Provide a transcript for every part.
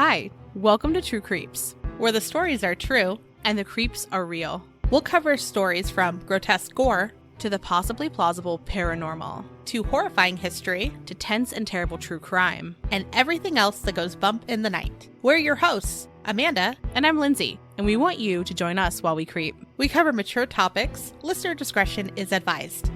Hi, welcome to True Creeps, where the stories are true and the creeps are real. We'll cover stories from grotesque gore to the possibly plausible paranormal, to horrifying history, to tense and terrible true crime, and everything else that goes bump in the night. We're your hosts, Amanda. And I'm Lindsay, and we want you to join us while we creep. We cover mature topics. Listener discretion is advised.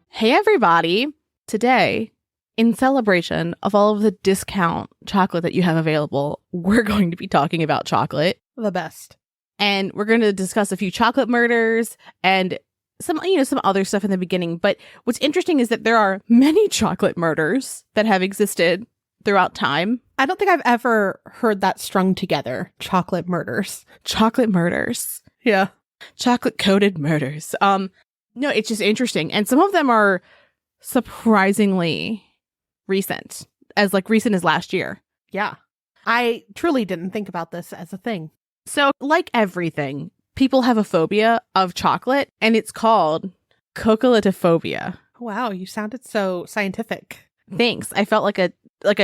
Hey everybody! Today, in celebration of all of the discount chocolate that you have available, we're going to be talking about chocolate. The best. And we're going to discuss a few chocolate murders and some other stuff in the beginning. But what's interesting is that there are many chocolate murders that have existed throughout time. I don't think I've ever heard that strung together. Chocolate murders. Chocolate murders. Yeah. Chocolate-coated murders. No, it's just interesting. And some of them are surprisingly recent as last year. Yeah. I truly didn't think about this as a thing. So, like everything, people have a phobia of chocolate, and it's called chocolatophobia. Wow, you sounded so scientific. Thanks. I felt like a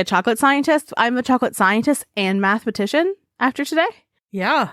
chocolate scientist. I'm a chocolate scientist and mathematician after today. Yeah.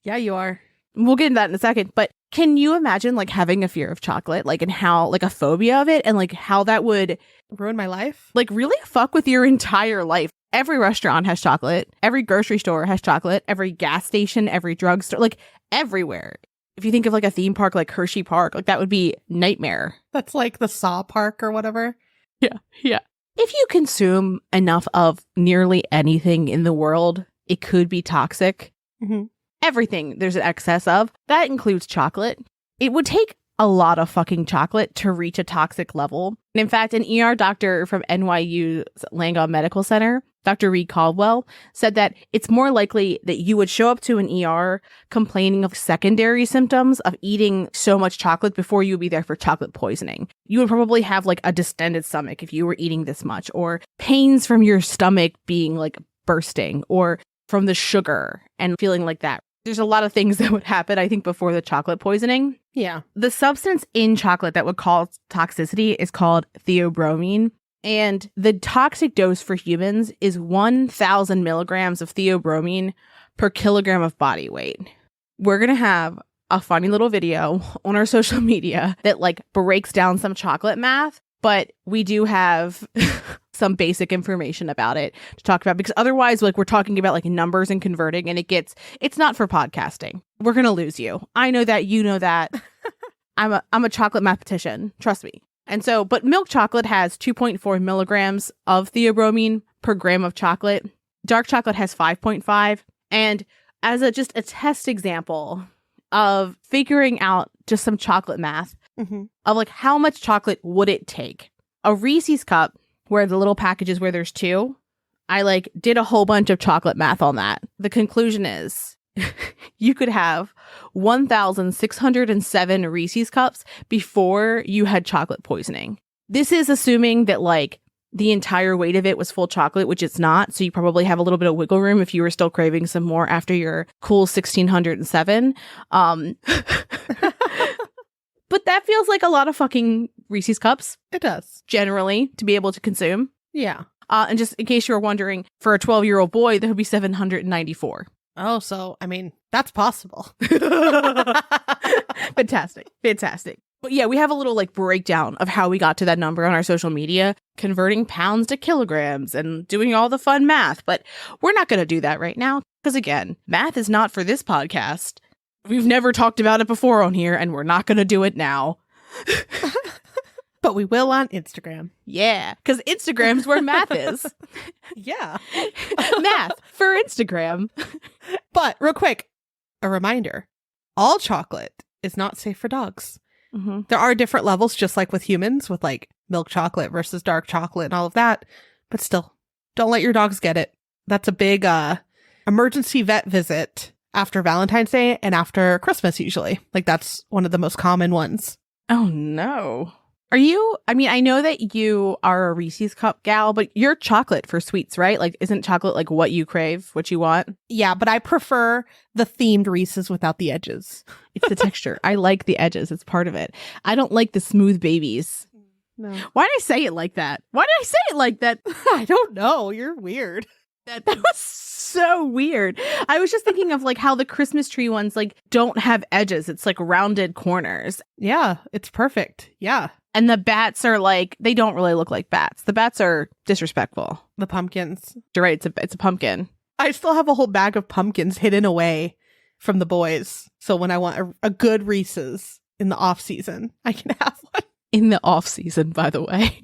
Yeah, you are. We'll get into that in a second. But can you imagine having a fear of chocolate, and how a phobia of it, and how that would ruin my life? Really fuck with your entire life. Every restaurant has chocolate. Every grocery store has chocolate. Every gas station, every drugstore, everywhere. If you think of a theme park like Hershey Park, that would be nightmare. That's the Saw Park or whatever. Yeah. If you consume enough of nearly anything in the world, it could be toxic. Mm-hmm. Everything there's an excess of. That includes chocolate. It would take a lot of fucking chocolate to reach a toxic level. And in fact, an ER doctor from NYU's Langone Medical Center, Dr. Reed Caldwell, said that it's more likely that you would show up to an ER complaining of secondary symptoms of eating so much chocolate before you would be there for chocolate poisoning. You would probably have a distended stomach if you were eating this much, or pains from your stomach being bursting, or from the sugar and feeling like that. There's a lot of things that would happen, I think, before the chocolate poisoning. Yeah. The substance in chocolate that would cause toxicity is called theobromine. And the toxic dose for humans is 1,000 milligrams of theobromine per kilogram of body weight. We're going to have a funny little video on our social media that breaks down some chocolate math, but we do have some basic information about it to talk about, because otherwise we're talking about numbers and converting, and it's not for podcasting. We're going to lose you. I know that, you know that. I'm a chocolate mathematician, trust me. And so, but milk chocolate has 2.4 milligrams of theobromine per gram of chocolate. Dark chocolate has 5.5. And as a test example of figuring out just some chocolate math, mm-hmm. of how much chocolate would it take? A Reese's cup, where the little packages where there's two, I did a whole bunch of chocolate math on that. The conclusion is you could have 1,607 Reese's cups before you had chocolate poisoning. This is assuming that the entire weight of it was full chocolate, which it's not. So you probably have a little bit of wiggle room if you were still craving some more after your cool 1,607. But that feels like a lot of fucking Reese's cups. It does. Generally, to be able to consume. Yeah. And just in case you were wondering, for a 12-year-old boy, that would be 794. Oh, so, that's possible. Fantastic. But yeah, we have a little breakdown of how we got to that number on our social media, converting pounds to kilograms and doing all the fun math. But we're not going to do that right now, because again, math is not for this podcast. We've never talked about it before on here, and we're not going to do it now. But we will on Instagram. Yeah, because Instagram's where math is. Yeah. Math for Instagram. But real quick, a reminder, all chocolate is not safe for dogs. Mm-hmm. There are different levels, just like with humans, with milk chocolate versus dark chocolate and all of that. But still, don't let your dogs get it. That's a big emergency vet visit after Valentine's Day and after Christmas, usually. That's one of the most common ones. Oh, no. Are you, I know that you are a Reese's cup gal, but you're chocolate for sweets, right? Isn't chocolate what you crave, what you want? Yeah, but I prefer the themed Reese's without the edges. It's the texture. I like the edges. It's part of it. I don't like the smooth babies. No. Why did I say it like that? Why did I say it like that? I don't know. You're weird. That was so weird. I was just thinking of like how the Christmas tree ones like don't have edges. It's like rounded corners. Yeah, it's perfect. Yeah. And the bats are like, they don't really look like bats. The bats are disrespectful. The pumpkins. You're right. It's a pumpkin. I still have a whole bag of pumpkins hidden away from the boys. So when I want a good Reese's in the off season, I can have one. In the off season, by the way.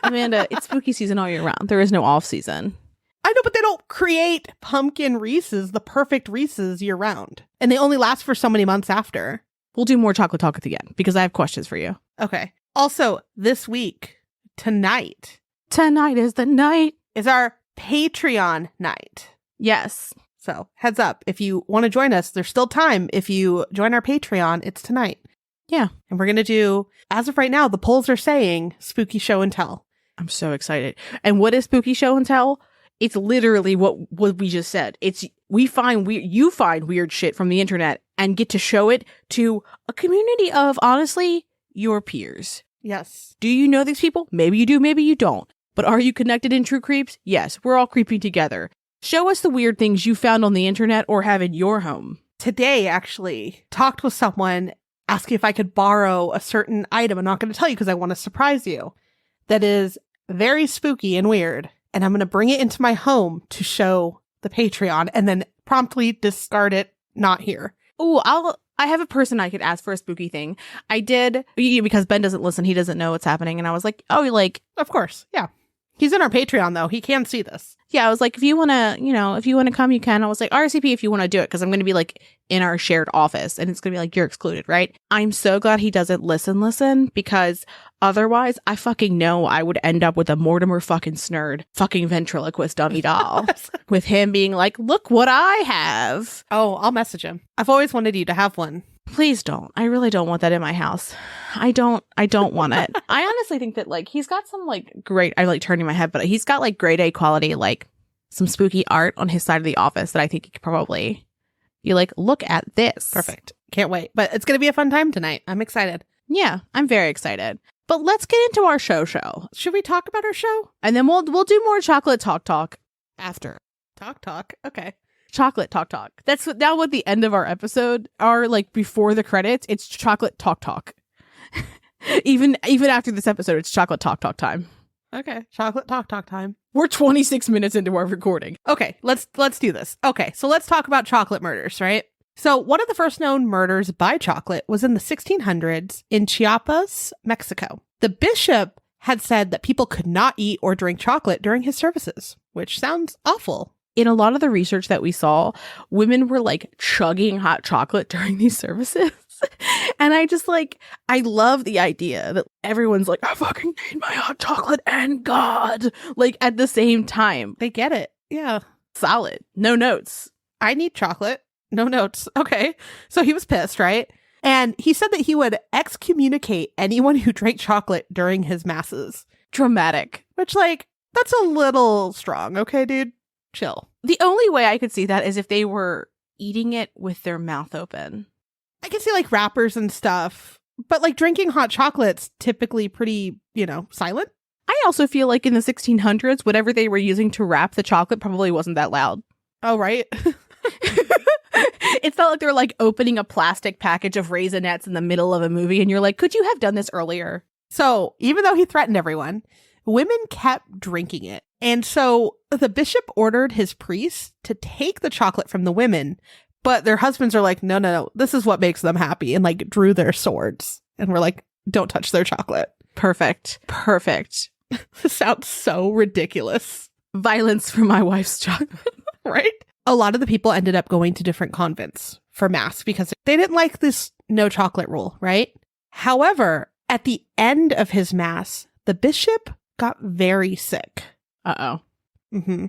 Amanda, it's spooky season all year round. There is no off season. I know, but they don't create pumpkin Reese's, the perfect Reese's year round. And they only last for so many months after. We'll do more chocolate talk at the end because I have questions for you. Okay. Also, this week, tonight is the night. Is our Patreon night. Yes. So heads up, if you want to join us, there's still time. If you join our Patreon, it's tonight. Yeah. And we're going to do, as of right now, the polls are saying spooky show and tell. I'm so excited. And what is spooky show and tell? It's literally what we just said. It's you find weird shit from the internet and get to show it to a community of, honestly, your peers. Yes. Do you know these people? Maybe you do, maybe you don't. But are you connected in True Creeps? Yes, we're all creeping together. Show us the weird things you found on the internet or have in your home. Today, actually, talked with someone asking if I could borrow a certain item. I'm not going to tell you because I want to surprise you. That is very spooky and weird. And I'm going to bring it into my home to show the Patreon and then promptly discard it, not here. Oh, I have a person I could ask for a spooky thing. I did, because Ben doesn't listen. He doesn't know what's happening. And I was like, Of course. Yeah. He's in our Patreon, though. He can see this. Yeah, I was like, if you want to come, you can. I was like, RSVP if you want to do it, because I'm going to be like in our shared office and it's going to be like, you're excluded, right? I'm so glad he doesn't listen, because otherwise I fucking know I would end up with a Mortimer fucking Snurd fucking ventriloquist dummy doll with him being like, look what I have. Oh, I'll message him. I've always wanted you to have one. Please don't. I really don't want that in my house. I don't want it. I honestly think that like he's got some like great, I like turning my head, but he's got like grade A quality, like some spooky art on his side of the office that I think he could probably be like, look at this. Perfect. Can't wait. But it's going to be a fun time tonight. I'm excited. Yeah, I'm very excited. But let's get into our show. Should we talk about our show? And then we'll do more chocolate talk after. Talk. Okay. Chocolate talk. That's what the end of our episode are, like before the credits. It's chocolate talk. even after this episode, it's chocolate talk time. Okay, chocolate talk time. We're 26 minutes into our recording. Okay, let's do this. Okay, so let's talk about chocolate murders, right? So one of the first known murders by chocolate was in the 1600s in Chiapas, Mexico. The bishop had said that people could not eat or drink chocolate during his services, which sounds awful. In a lot of the research that we saw, women were like chugging hot chocolate during these services. And I love the idea that everyone's like, I fucking need my hot chocolate and God, like at the same time. They get it. Yeah. Solid. No notes. I need chocolate. No notes. Okay. So he was pissed, right? And he said that he would excommunicate anyone who drank chocolate during his masses. Dramatic. Which, like, that's a little strong. Okay, dude? Chill. The only way I could see that is if they were eating it with their mouth open. I can see like wrappers and stuff, but like drinking hot chocolate's typically pretty, silent. I also feel like in the 1600s, whatever they were using to wrap the chocolate probably wasn't that loud. Oh, right. It's not like they're like opening a plastic package of Raisinets in the middle of a movie and you're like, could you have done this earlier? So even though he threatened everyone, women kept drinking it. And so the bishop ordered his priests to take the chocolate from the women, but their husbands are like, no, this is what makes them happy, and like drew their swords. And we're like, don't touch their chocolate. Perfect. This sounds so ridiculous. Violence for my wife's chocolate. Right? A lot of the people ended up going to different convents for mass because they didn't like this no chocolate rule, right? However, at the end of his mass, the bishop got very sick. Uh-oh. Mm-hmm.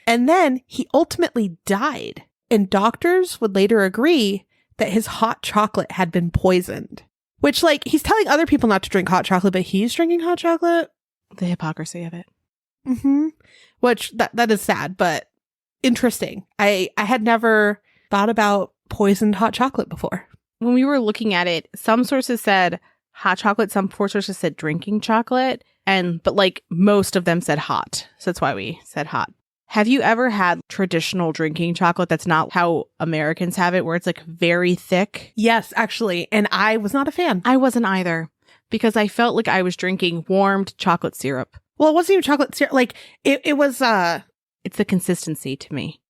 And then he ultimately died. And doctors would later agree that his hot chocolate had been poisoned. Which, like, he's telling other people not to drink hot chocolate, but he's drinking hot chocolate. The hypocrisy of it. Mm-hmm. Which, that is sad, but interesting. I had never thought about poisoned hot chocolate before. When we were looking at it, some sources said hot chocolate. Some poor sources said drinking chocolate. But like most of them said hot. So that's why we said hot. Have you ever had traditional drinking chocolate that's not how Americans have it, where it's like very thick? Yes, actually. And I was not a fan. I wasn't either, because I felt like I was drinking warmed chocolate syrup. Well, it wasn't even chocolate syrup. Like it was, It's the consistency to me.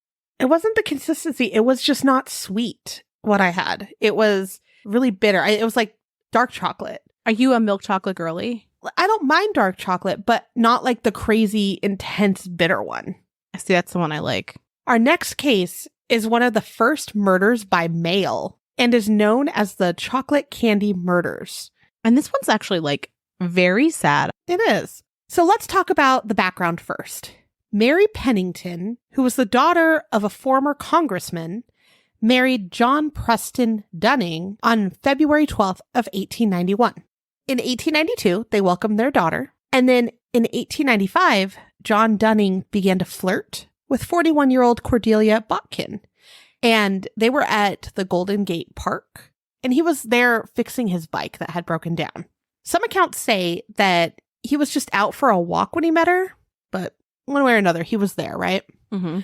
it wasn't the consistency. It was just not sweet, what I had. It was really bitter. It was like dark chocolate. Are you a milk chocolate girly? I don't mind dark chocolate, but not like the crazy, intense, bitter one. See, that's the one I like. Our next case is one of the first murders by mail and is known as the chocolate candy murders. And this one's actually like very sad. It is. So let's talk about the background first. Mary Pennington, who was the daughter of a former congressman, married John Preston Dunning on February 12th of 1891. In 1892, they welcomed their daughter. And then in 1895, John Dunning began to flirt with 41-year-old Cordelia Botkin. And they were at the Golden Gate Park. And he was there fixing his bike that had broken down. Some accounts say that he was just out for a walk when he met her. But one way or another, he was there, right? Mm-hmm.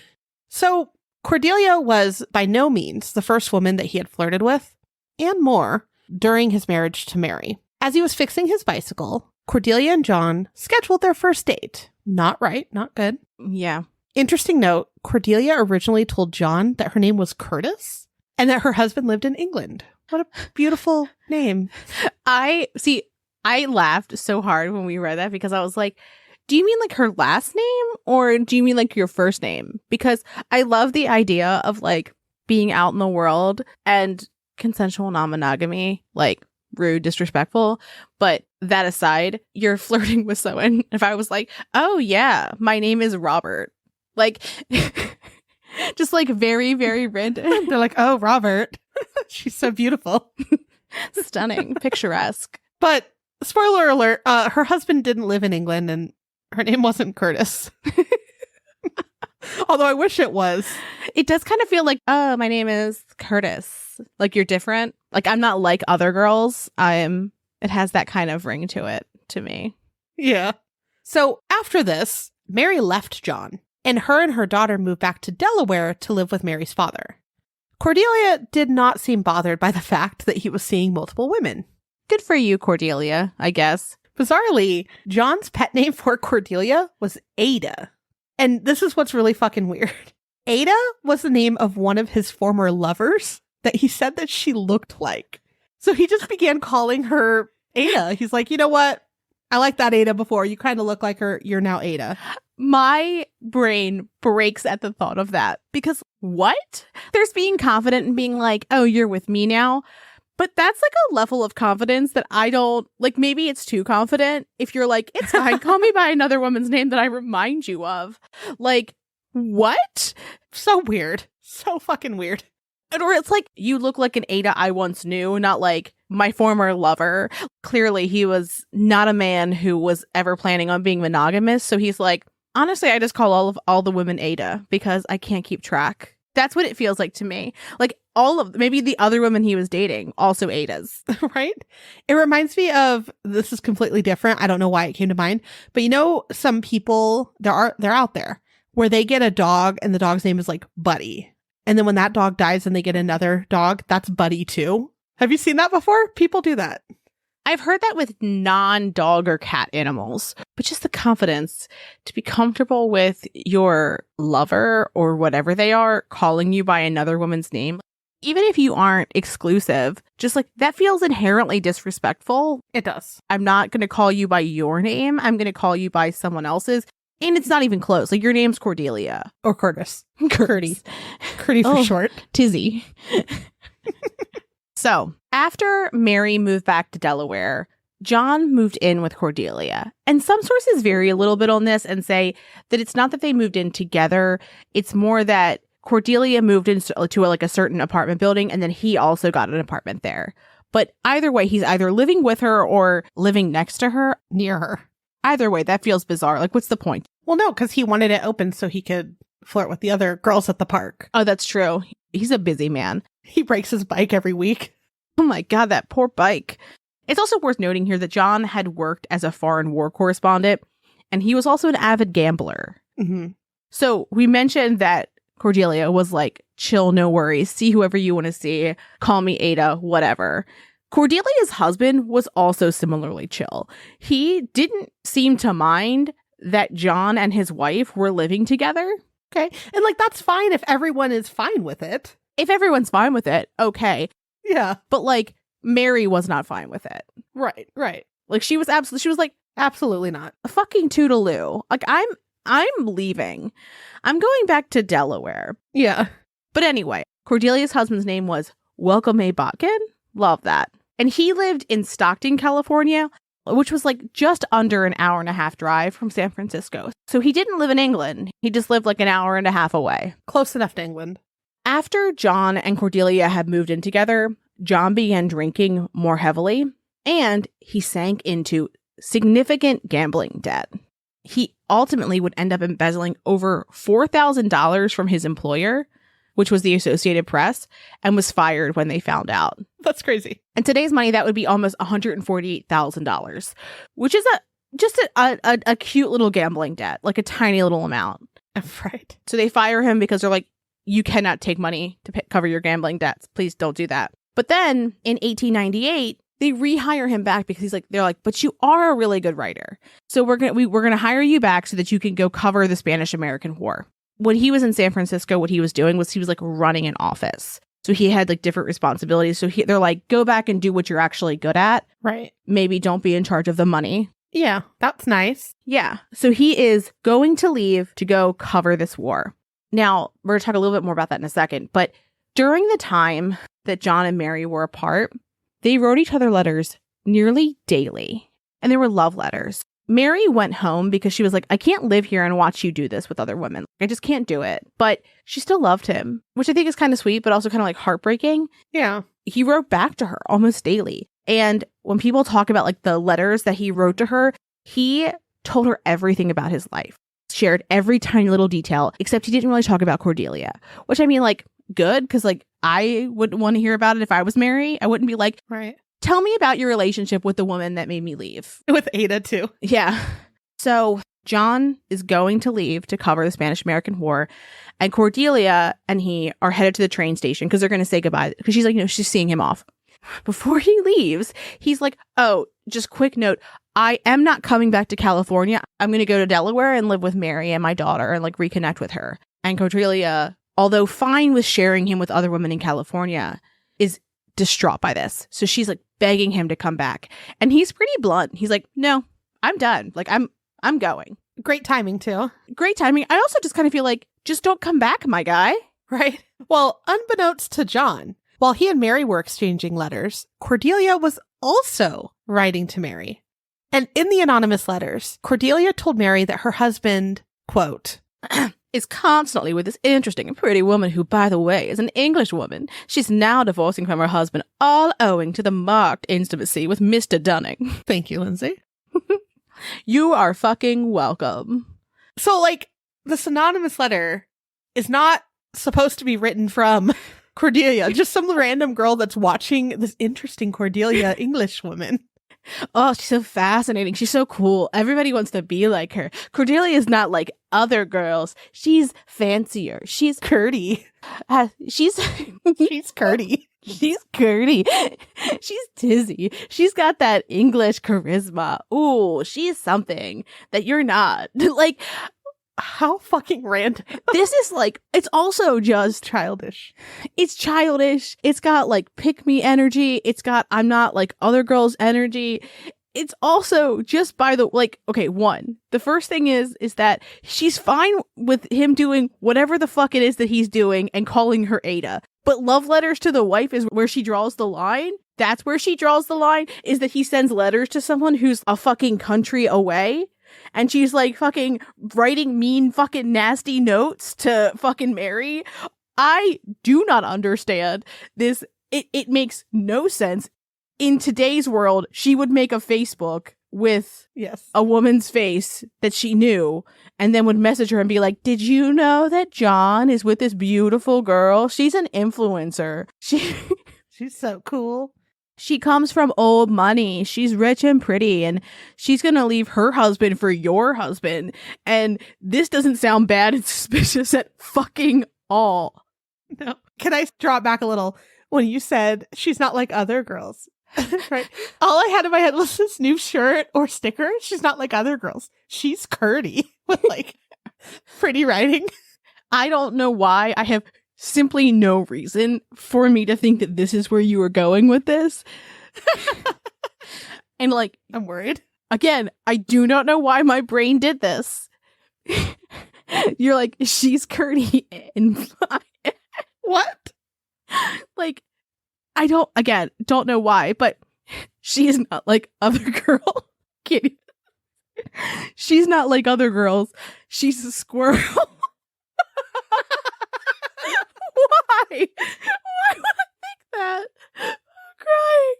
So Cordelia was by no means the first woman that he had flirted with, and more, during his marriage to Mary. As he was fixing his bicycle, Cordelia and John scheduled their first date. Not right, not good. Yeah. Interesting note, Cordelia originally told John that her name was Curtis and that her husband lived in England. What a beautiful name. I laughed so hard when we read that, because I was like, do you mean like her last name, or do you mean like your first name? Because I love the idea of like being out in the world and consensual non-monogamy, like rude, disrespectful. But that aside, you're flirting with someone. If I was like, oh yeah, my name is Robert, like just like very, very random. They're like, oh, Robert. She's so beautiful. Stunning, picturesque. But spoiler alert, her husband didn't live in England and her name wasn't Curtis. Although I wish it was. It does kind of feel like, oh, my name is Curtis. Like you're different. Like I'm not like other girls. It has that kind of ring to it to me. Yeah. So after this, Mary left John, and her daughter moved back to Delaware to live with Mary's father. Cordelia did not seem bothered by the fact that he was seeing multiple women. Good for you, Cordelia, I guess. Bizarrely, John's pet name for Cordelia was Ada. And this is what's really fucking weird. Ada was the name of one of his former lovers that he said that she looked like. So he just began calling her Ada. He's like, you know what? I liked that Ada before. You kind of look like her. You're now Ada. My brain breaks at the thought of that, because what? There's being confident and being like, oh, you're with me now. But that's like a level of confidence that I don't like. Maybe it's too confident. If you're like, it's fine, call me by another woman's name that I remind you of. Like, what? So weird. So fucking weird. Or it's like, you look like an Ada I once knew, not like my former lover. Clearly, he was not a man who was ever planning on being monogamous. So he's like, honestly, I just call all the women Ada because I can't keep track. That's what it feels like to me. Like maybe the other women he was dating, also Adas. Right? It reminds me of, this is completely different. I don't know why it came to mind. But you know, some people, they're out there where they get a dog and the dog's name is like Buddy. And then when that dog dies and they get another dog, that's Buddy too. Have you seen that before? People do that. I've heard that with non-dog or cat animals, but just the confidence to be comfortable with your lover or whatever they are calling you by another woman's name. Even if you aren't exclusive, just like that feels inherently disrespectful. It does. I'm not going to call you by your name. I'm going to call you by someone else's. And it's not even close. Like your name's Cordelia. Or Curtis. Curdy. Curdy for short. Tizzy. So after Mary moved back to Delaware, John moved in with Cordelia. And some sources vary a little bit on this and say that it's not that they moved in together. It's more that Cordelia moved into like a certain apartment building, and then he also got an apartment there. But either way, he's either living with her or living next to her. Near her. Either way, that feels bizarre. Like, what's the point? Well, no, because he wanted it open so he could flirt with the other girls at the park. Oh, that's true. He's a busy man. He breaks his bike every week. Oh my God, that poor bike. It's also worth noting here that John had worked as a foreign war correspondent, and he was also an avid gambler. Mm-hmm. So we mentioned that Cordelia was like, chill, no worries, see whoever you want to see, call me Ada, whatever. Cordelia's husband was also similarly chill. He didn't seem to mind that John and his wife were living together. Okay. And like, that's fine if everyone is fine with it. If everyone's fine with it, okay. Yeah. But like, Mary was not fine with it. Right. Right. Like, she was like, Absolutely not. a fucking toodaloo. Like, I'm leaving. I'm going back to Delaware. Yeah. But anyway, Cordelia's husband's name was Welcome A. Botkin. Love that. And he lived in Stockton, California, which was like just under an hour and a half drive from San Francisco. So he didn't live in England. He just lived like an hour and a half away. Close enough to England. After John and Cordelia had moved in together, John began drinking more heavily, and he sank into significant gambling debt. He ultimately would end up embezzling over $4,000 from his employer, which was the Associated Press, and was fired when they found out. That's crazy. In today's money, that would be almost $148,000, which is a cute little gambling debt, like a tiny little amount. Right. So they fire him because they're like, you cannot take money to cover your gambling debts. Please don't do that. But then in 1898, they rehire him back because they're like, but you are a really good writer. So we're gonna hire you back so that you can go cover the Spanish-American War. When he was in San Francisco, what he was doing was he was like running an office. So he had like different responsibilities. So they're like, go back and do what you're actually good at. Right. Maybe don't be in charge of the money. Yeah, that's nice. Yeah. So he is going to leave to go cover this war. Now, we're going to talk a little bit more about that in a second. But during the time that John and Mary were apart, they wrote each other letters nearly daily. And they were love letters. Mary went home because she was like, I can't live here and watch you do this with other women. I just can't do it. But she still loved him, which I think is kind of sweet, but also kind of like heartbreaking. Yeah. He wrote back to her almost daily. And when people talk about like the letters that he wrote to her, he told her everything about his life, shared every tiny little detail, except he didn't really talk about Cordelia, which I mean, like, good, because like I wouldn't want to hear about it if I was Mary. I wouldn't be like, right. Tell me about your relationship with the woman that made me leave. With Ada, too. Yeah. So John is going to leave to cover the Spanish-American War, and Cordelia and he are headed to the train station because they're going to say goodbye because she's like, she's seeing him off. Before he leaves, he's like, oh, just quick note. I am not coming back to California. I'm going to go to Delaware and live with Mary and my daughter and like reconnect with her. And Cordelia, although fine with sharing him with other women in California, is distraught by this. So she's like begging him to come back. And he's pretty blunt. He's like, no, I'm done. Like, I'm going. Great timing, too. Great timing. I also just kind of feel like, just don't come back, my guy. Right. Well, unbeknownst to John, while he and Mary were exchanging letters, Cordelia was also writing to Mary. And in the anonymous letters, Cordelia told Mary that her husband, quote, is constantly with this interesting and pretty woman who, by the way, is an English woman. She's now divorcing from her husband, all owing to the marked intimacy with Mr. Dunning. Thank you, Lindsay. You are fucking welcome. So, like, this anonymous letter is not supposed to be written from Cordelia, just some random girl that's watching this interesting Cordelia English woman. Oh, she's so fascinating. She's so cool. Everybody wants to be like her. Cordelia is not like other girls. She's fancier. She's curdy. She's curdy. She's curdy. She's tizzy. She's got that English charisma. Ooh, she's something that you're not. Like, how fucking random. This is like, it's also just childish. It's childish. It's got like pick me energy. It's got I'm not like other girls energy. It's also just by the like, okay, the first thing is that she's fine with him doing whatever the fuck it is that he's doing and calling her Ada. But love letters to the wife is where she draws the line. That's where she draws the line, is that he sends letters to someone who's a fucking country away. And she's like fucking writing mean fucking nasty notes to fucking Mary. I do not understand this. It makes no sense. In today's world, she would make a Facebook with a woman's face that she knew and then would message her and be like, did you know that John is with this beautiful girl? She's an influencer. She's so cool. She comes from old money. She's rich and pretty, and she's going to leave her husband for your husband. And this doesn't sound bad and suspicious at fucking all. No. Can I draw it back a little? When you said she's not like other girls, right? All I had in my head was this new shirt or sticker. She's not like other girls. She's curdy with like pretty writing. I don't know why. I have simply no reason for me to think that this is where you were going with this. And like, I'm worried. Again, I do not know why my brain did this. You're like, she's curdy and what? Like, I don't know why, but she is not like other girl. Kitty. She's not like other girls. She's a squirrel. Why? Why would I think that? I'm crying.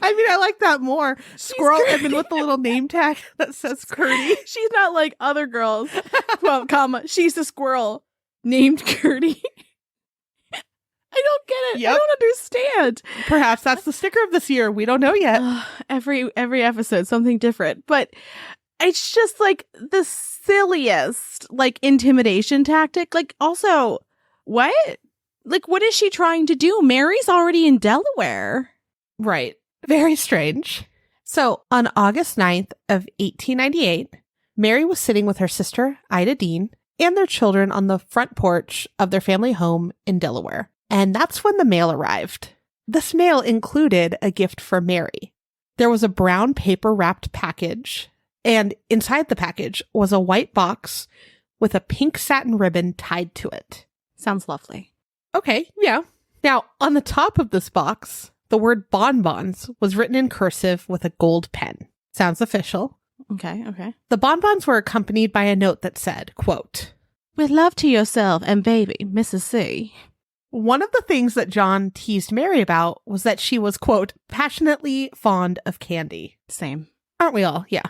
I mean, I like that more. Squirrel, and then with the little name tag that says Curdy. She's not like other girls. Well, comma, she's a squirrel named Curdy. I don't get it. Yep. I don't understand. Perhaps that's the sticker of this year. We don't know yet. Every episode, something different. But it's just like the silliest, like, intimidation tactic. Like, also, what? Like, what is she trying to do? Mary's already in Delaware. Right. Very strange. So, on August 9th of 1898, Mary was sitting with her sister, Ida Dean, and their children on the front porch of their family home in Delaware. And that's when the mail arrived. This mail included a gift for Mary. There was a brown paper-wrapped package, and inside the package was a white box with a pink satin ribbon tied to it. Sounds lovely. Okay, yeah. Now, on the top of this box, the word bonbons was written in cursive with a gold pen. Sounds official. Okay. The bonbons were accompanied by a note that said, quote, "With love to yourself and baby, Mrs. C." One of the things that John teased Mary about was that she was, quote, passionately fond of candy. Same. Aren't we all? Yeah.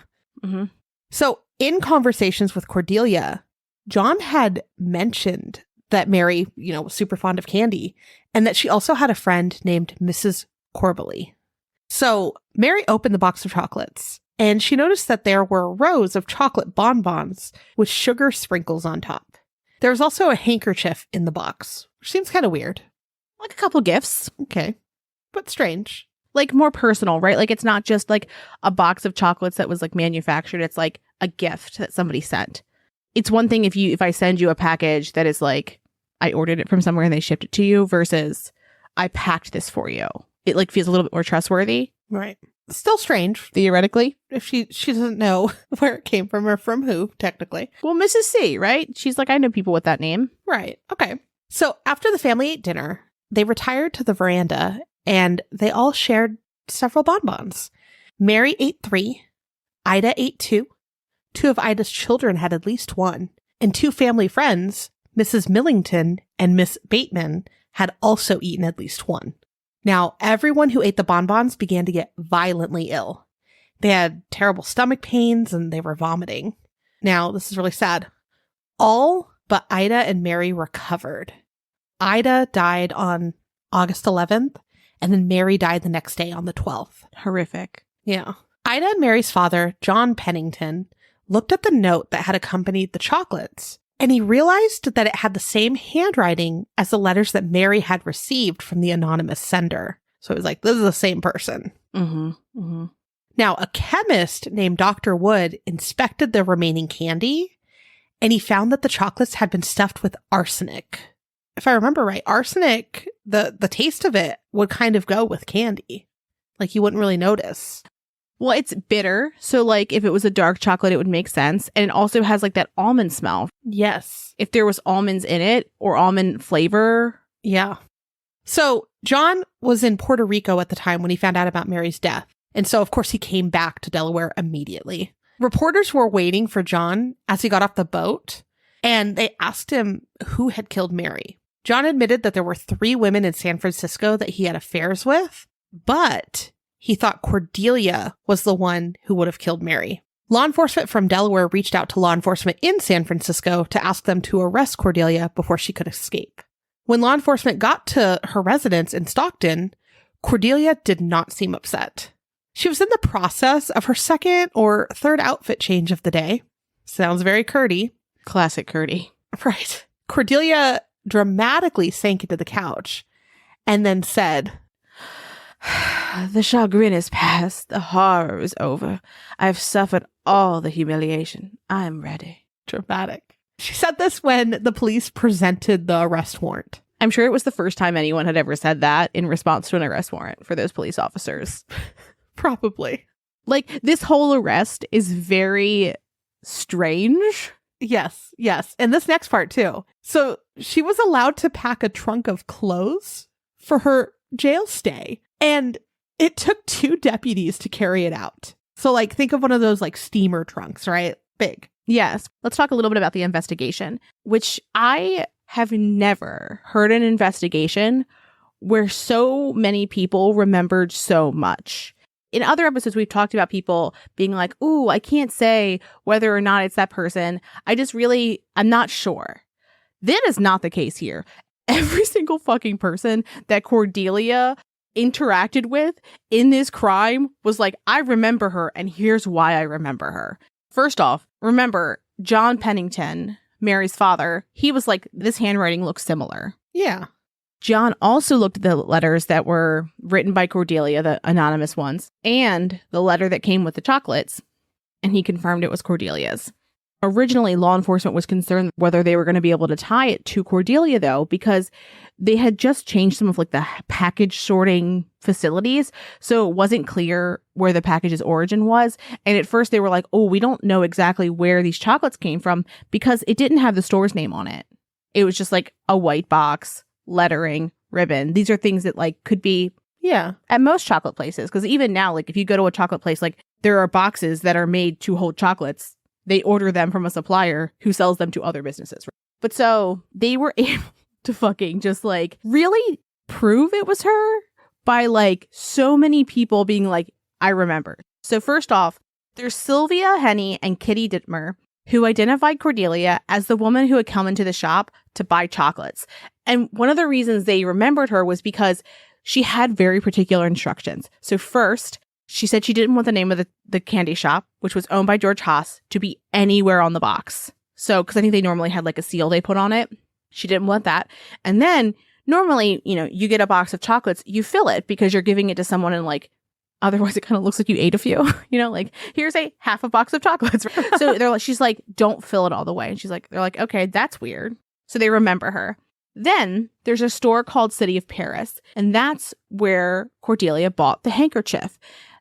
Mm-hmm. So in conversations with Cordelia, John had mentioned that Mary, was super fond of candy, and that she also had a friend named Mrs. Corbally. So Mary opened the box of chocolates, and she noticed that there were rows of chocolate bonbons with sugar sprinkles on top. There was also a handkerchief in the box, which seems kind of weird. Like a couple gifts. Okay. But strange. Like more personal, right? Like it's not just like a box of chocolates that was like manufactured. It's like a gift that somebody sent. It's one thing if I send you a package that is like, I ordered it from somewhere and they shipped it to you versus I packed this for you. It like feels a little bit more trustworthy. Right. Still strange. Theoretically. If she doesn't know where it came from or from who, technically. Well, Mrs. C, right? She's like, I know people with that name. Right. Okay. So after the family ate dinner, they retired to the veranda and they all shared several bonbons. Mary ate 3. Ida ate 2. 2 of Ida's children had at least 1. And 2 family friends, Mrs. Millington and Miss Bateman, had also eaten at least 1. Now, everyone who ate the bonbons began to get violently ill. They had terrible stomach pains and they were vomiting. Now, this is really sad. All but Ida and Mary recovered. Ida died on August 11th, and then Mary died the next day on the 12th. Horrific. Yeah. Ida and Mary's father, John Pennington, looked at the note that had accompanied the chocolates, and he realized that it had the same handwriting as the letters that Mary had received from the anonymous sender. So it was like, this is the same person. Mm-hmm. Mm-hmm. Now, a chemist named Dr. Wood inspected the remaining candy, and he found that the chocolates had been stuffed with arsenic. If I remember right, arsenic, the taste of it would kind of go with candy. Like you wouldn't really notice. Well, it's bitter. So like if it was a dark chocolate, it would make sense. And it also has like that almond smell. Yes. If there was almonds in it or almond flavor. Yeah. So John was in Puerto Rico at the time when he found out about Mary's death. And so, of course, he came back to Delaware immediately. Reporters were waiting for John as he got off the boat, and they asked him who had killed Mary. John admitted that there were 3 women in San Francisco that he had affairs with, but he thought Cordelia was the one who would have killed Mary. Law enforcement from Delaware reached out to law enforcement in San Francisco to ask them to arrest Cordelia before she could escape. When law enforcement got to her residence in Stockton, Cordelia did not seem upset. She was in the process of her second or third outfit change of the day. Sounds very Curdy. Classic Curdy. Right. Cordelia dramatically sank into the couch and then said, "The chagrin is past. The horror is over. I've suffered all the humiliation. I'm ready." Dramatic. She said this when the police presented the arrest warrant. I'm sure it was the first time anyone had ever said that in response to an arrest warrant for those police officers. Probably. Like, this whole arrest is very strange. Yes, yes. And this next part, too. So she was allowed to pack a trunk of clothes for her jail stay. And it took 2 deputies to carry it out. So, like, think of one of those, like, steamer trunks, right? Big. Yes. Let's talk a little bit about the investigation, which I have never heard an investigation where so many people remembered so much. In other episodes, we've talked about people being like, "Ooh, I can't say whether or not it's that person. I'm not sure." That is not the case here. Every single fucking person that Cordelia interacted with in this crime was like, "I remember her, and here's why I remember her." First off, remember, John Pennington, Mary's father, he was like, "This handwriting looks similar." Yeah. John also looked at the letters that were written by Cordelia, the anonymous ones, and the letter that came with the chocolates, and he confirmed it was Cordelia's. Originally, law enforcement was concerned whether they were going to be able to tie it to Cordelia, though, because they had just changed some of like the package sorting facilities, so it wasn't clear where the package's origin was. And at first, they were like, "Oh, we don't know exactly where these chocolates came from," because it didn't have the store's name on it. It was just like a white box, lettering, ribbon. These are things that like could be at most chocolate places, because even now, like if you go to a chocolate place, like there are boxes that are made to hold chocolates. They order them from a supplier who sells them to other businesses. But so they were able to fucking just like really prove it was her by like so many people being like, "I remember." So first off, there's Sylvia Henney and Kitty Dittmer, who identified Cordelia as the woman who had come into the shop to buy chocolates. And one of the reasons they remembered her was because she had very particular instructions. So first, she said she didn't want the name of the candy shop, which was owned by George Haas, to be anywhere on the box. So, because I think they normally had like a seal they put on it. She didn't want that. And then normally, you get a box of chocolates, you fill it because you're giving it to someone and like, otherwise it kind of looks like you ate a few, like here's a half a box of chocolates. So she's like, "Don't fill it all the way." And they're like, "Okay, that's weird." So they remember her. Then there's a store called City of Paris, and that's where Cordelia bought the handkerchief.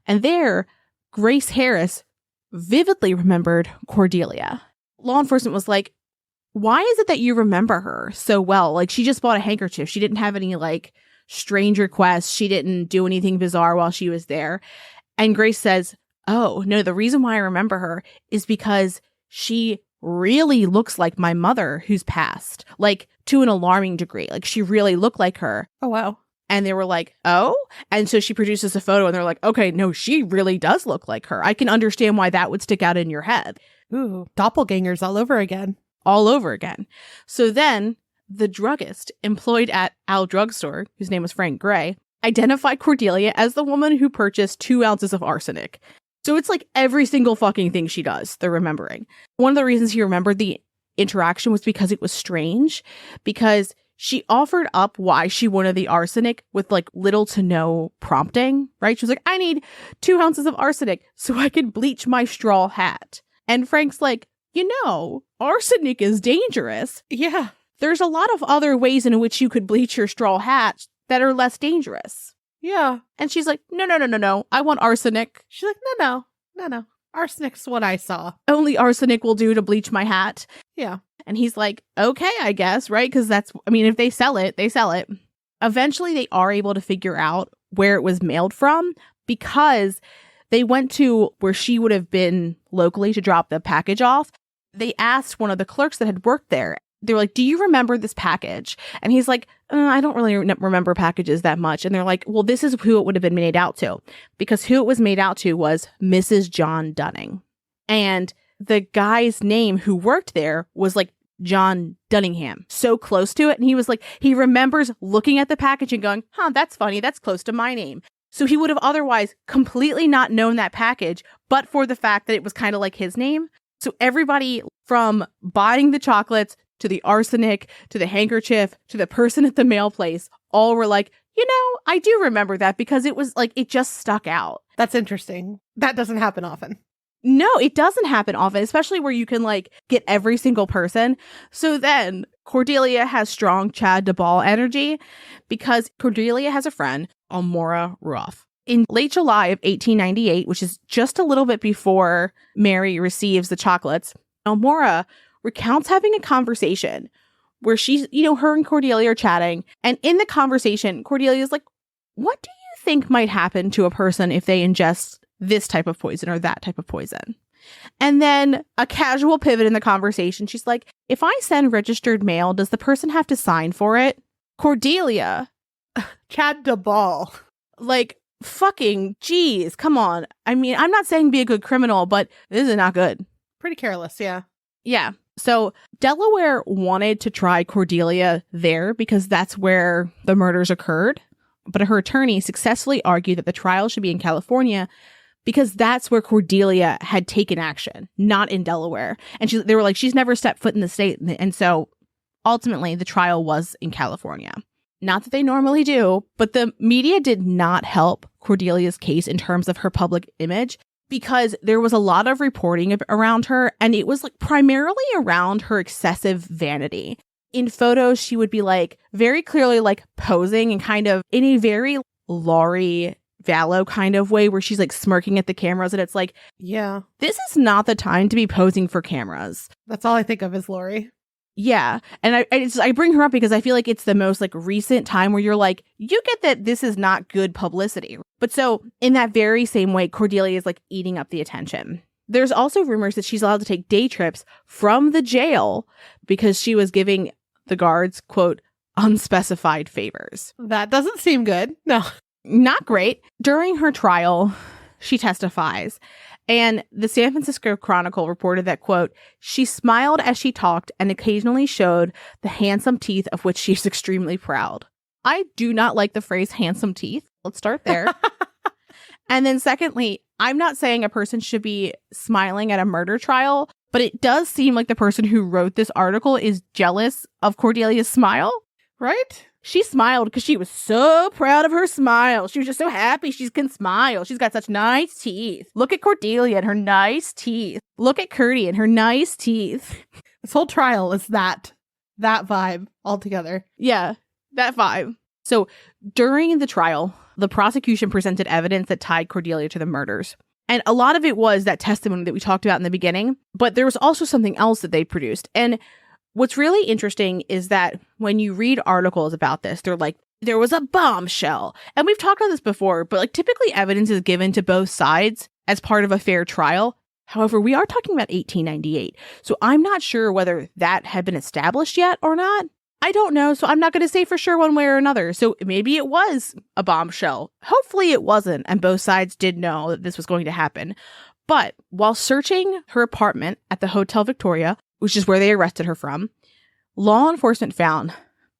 And there, Grace Harris vividly remembered Cordelia. Law enforcement was like, "Why is it that you remember her so well? Like, she just bought a handkerchief. She didn't have any, like, strange requests. She didn't do anything bizarre while she was there." And Grace says, "Oh, no, the reason why I remember her is because she really looks like my mother who's passed, like, to an alarming degree. Like, she really looked like her." Oh, wow. And they were like, "Oh?" And so she produces a photo and they're like, "Okay, no, she really does look like her. I can understand why that would stick out in your head." Ooh, doppelgangers all over again. All over again. So then the druggist employed at Al Drugstore, whose name was Frank Gray, identified Cordelia as the woman who purchased 2 ounces of arsenic. So it's like every single fucking thing she does, they're remembering. One of the reasons he remembered the interaction was because it was strange, because she offered up why she wanted the arsenic with like little to no prompting, right? She was like, "I need 2 ounces of arsenic so I can bleach my straw hat." And Frank's like, arsenic is dangerous. Yeah. There's a lot of other ways in which you could bleach your straw hat that are less dangerous. Yeah. And she's like, no, I want arsenic. She's like, no. Arsenic's what I saw. Only arsenic will do to bleach my hat. Yeah. And he's like, "Okay, I guess," right? Because if they sell it, they sell it. Eventually, they are able to figure out where it was mailed from, because they went to where she would have been locally to drop the package off. They asked one of the clerks that had worked there. They were like, "Do you remember this package?" And he's like, "I don't really remember packages that much." And they're like, "Well, this is who it would have been made out to," because who it was made out to was Mrs. John Dunning. And the guy's name who worked there was like John Dunningham so close to it. And he was like, he remembers looking at the package and going, that's funny. That's close to my name. So he would have otherwise completely not known that package, but for the fact that it was kind of like his name. So everybody from buying the chocolates to the arsenic, to the handkerchief, to the person at the mail place, all were like, I do remember that because it was like, it just stuck out. That's interesting. That doesn't happen often. No, it doesn't happen often, especially where you can like get every single person. So then Cordelia has strong Chad DeBall energy because Cordelia has a friend, Almora Ruoff. In late July of 1898, which is just a little bit before Mary receives the chocolates, Almora recounts having a conversation where she's, her and Cordelia are chatting. And in the conversation, Cordelia's like, what do you think might happen to a person if they ingest this type of poison or that type of poison? And then a casual pivot in the conversation. She's like, if I send registered mail, does the person have to sign for it? Cordelia. Chad DeBall. Like, fucking geez, come on. I mean, I'm not saying be a good criminal, but this is not good. Pretty careless, yeah. Yeah. So Delaware wanted to try Cordelia there because that's where the murders occurred. But her attorney successfully argued that the trial should be in California because that's where Cordelia had taken action, not in Delaware. And they were like, she's never stepped foot in the state. And so ultimately the trial was in California. Not that they normally do, but the media did not help Cordelia's case in terms of her public image because there was a lot of reporting around her, and it was like primarily around her excessive vanity. In photos, she would be like very clearly like posing and kind of in a very Laurie Vallow kind of way where she's like smirking at the cameras, and it's like, yeah, this is not the time to be posing for cameras. That's all I think of is Laurie. Yeah. And I bring her up because I feel like it's the most like recent time where you're like, you get that this is not good publicity. But so in that very same way, Cordelia is like eating up the attention. There's also rumors that she's allowed to take day trips from the jail because she was giving the guards, quote, unspecified favors. That doesn't seem good. No. Not great. During her trial, she testifies. And the San Francisco Chronicle reported that, quote, she smiled as she talked and occasionally showed the handsome teeth of which she's extremely proud. I do not like the phrase handsome teeth. Let's start there. And then secondly, I'm not saying a person should be smiling at a murder trial, but it does seem like the person who wrote this article is jealous of Cordelia's smile. Right? She smiled because she was so proud of her smile. She was just so happy she can smile. She's got such nice teeth. Look at Cordelia and her nice teeth. Look at Curdy and her nice teeth. This whole trial is that vibe altogether. Yeah, that vibe. So during the trial, the prosecution presented evidence that tied Cordelia to the murders. And a lot of it was that testimony that we talked about in the beginning. But there was also something else that they produced. And what's really interesting is that when you read articles about this, they're like, there was a bombshell. And we've talked about this before, but like typically evidence is given to both sides as part of a fair trial. However, we are talking about 1898. So I'm not sure whether that had been established yet or not. I don't know. So I'm not going to say for sure one way or another. So maybe it was a bombshell. Hopefully it wasn't. And both sides did know that this was going to happen. But while searching her apartment at the Hotel Victoria, which is where they arrested her from, law enforcement found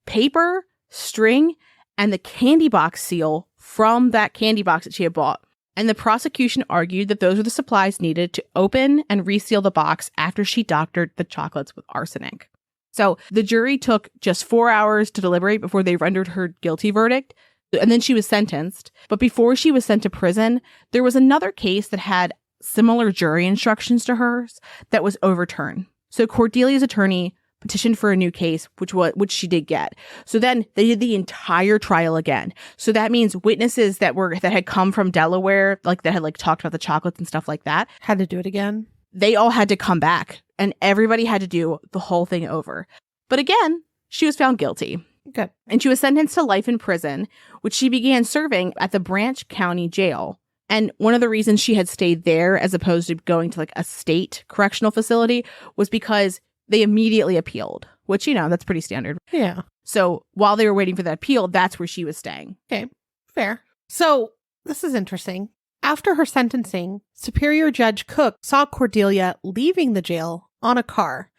paper, string, and the candy box seal from that candy box that she had bought. And the prosecution argued that those were the supplies needed to open and reseal the box after she doctored the chocolates with arsenic. So the jury took just 4 hours to deliberate before they rendered her guilty verdict. And then she was sentenced. But before she was sent to prison, there was another case that had similar jury instructions to hers that was overturned. So Cordelia's attorney petitioned for a new case, which she did get. So then they did the entire trial again. So that means witnesses that had come from Delaware, like that had like talked about the chocolates and stuff like that, had to do it again. They all had to come back, and everybody had to do the whole thing over. But again, she was found guilty. Good. And she was sentenced to life in prison, which she began serving at the Branch County Jail. And one of the reasons she had stayed there as opposed to going to like a state correctional facility was because they immediately appealed, which, that's pretty standard. Yeah. So while they were waiting for that appeal, that's where she was staying. Okay. Fair. So this is interesting. After her sentencing, Superior Judge Cook saw Cordelia leaving the jail on a car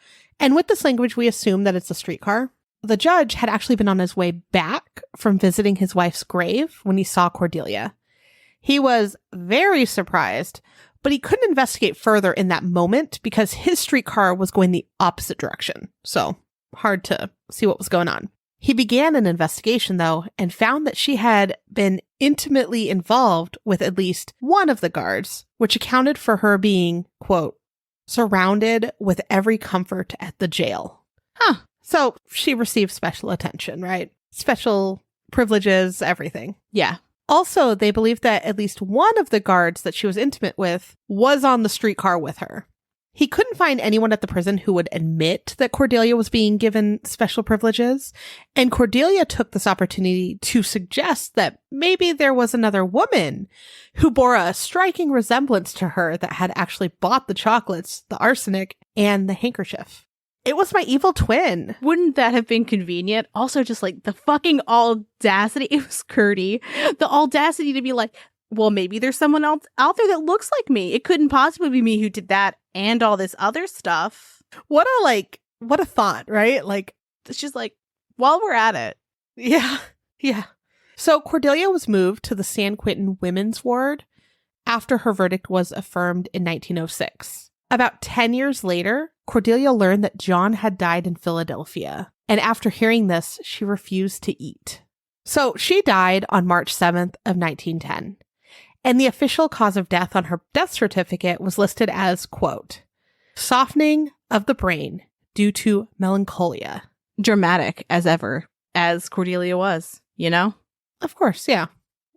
And with this language, we assume that it's a streetcar. The judge had actually been on his way back from visiting his wife's grave when he saw Cordelia. He was very surprised, but he couldn't investigate further in that moment because his streetcar was going the opposite direction. So hard to see what was going on. He began an investigation, though, and found that she had been intimately involved with at least one of the guards, which accounted for her being, quote, surrounded with every comfort at the jail. Huh. So she received special attention, right? Special privileges, everything. Yeah. Also, they believed that at least one of the guards that she was intimate with was on the streetcar with her. He couldn't find anyone at the prison who would admit that Cordelia was being given special privileges, and Cordelia took this opportunity to suggest that maybe there was another woman who bore a striking resemblance to her that had actually bought the chocolates, the arsenic, and the handkerchief. It was my evil twin. Wouldn't that have been convenient? Also, just like the fucking audacity. It was Curdy. The audacity to be like, well, maybe there's someone else out there that looks like me. It couldn't possibly be me who did that and all this other stuff. What a thought, right? Like, it's just like, while we're at it. Yeah. Yeah. So Cordelia was moved to the San Quentin Women's Ward after her verdict was affirmed in 1906. About 10 years later, Cordelia learned that John had died in Philadelphia. And after hearing this, she refused to eat. So she died on March 7th of 1910. And the official cause of death on her death certificate was listed as, quote, softening of the brain due to melancholia. Dramatic as ever, as Cordelia was, you know? Of course, yeah.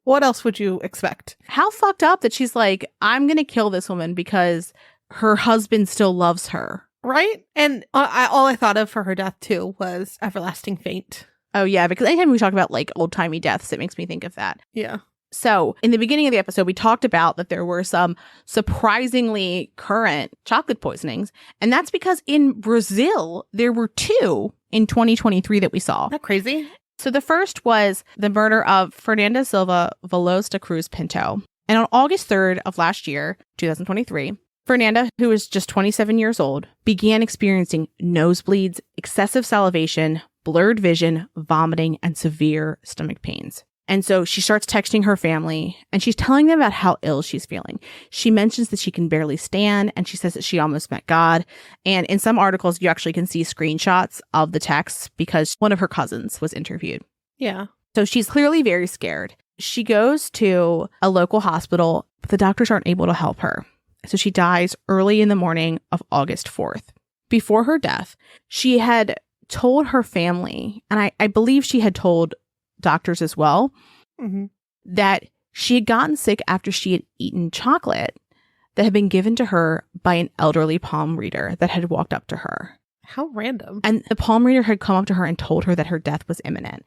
What else would you expect? How fucked up that she's like, I'm going to kill this woman because her husband still loves her. Right? And all I thought of for her death, too, was everlasting faint. Oh, yeah, because anytime we talk about like old-timey deaths, it makes me think of that. Yeah. So in the beginning of the episode, we talked about that there were some surprisingly current chocolate poisonings. And that's because in Brazil, there were 2 in 2023 that we saw. Isn't that crazy? So the first was the murder of Fernanda Silva Veloz da Cruz Pinto. And on August 3rd of last year, 2023, Fernanda, who was just 27 years old, began experiencing nosebleeds, excessive salivation, blurred vision, vomiting, and severe stomach pains. And so she starts texting her family and she's telling them about how ill she's feeling. She mentions that she can barely stand and she says that she almost met God. And in some articles, you actually can see screenshots of the texts because one of her cousins was interviewed. Yeah. So she's clearly very scared. She goes to a local hospital, but the doctors aren't able to help her. So she dies early in the morning of August 4th. Before her death, she had told her family, and I believe she had told doctors as well, that she had gotten sick after she had eaten chocolate that had been given to her by an elderly palm reader that had walked up to her. How random. And the palm reader had come up to her and told her that her death was imminent.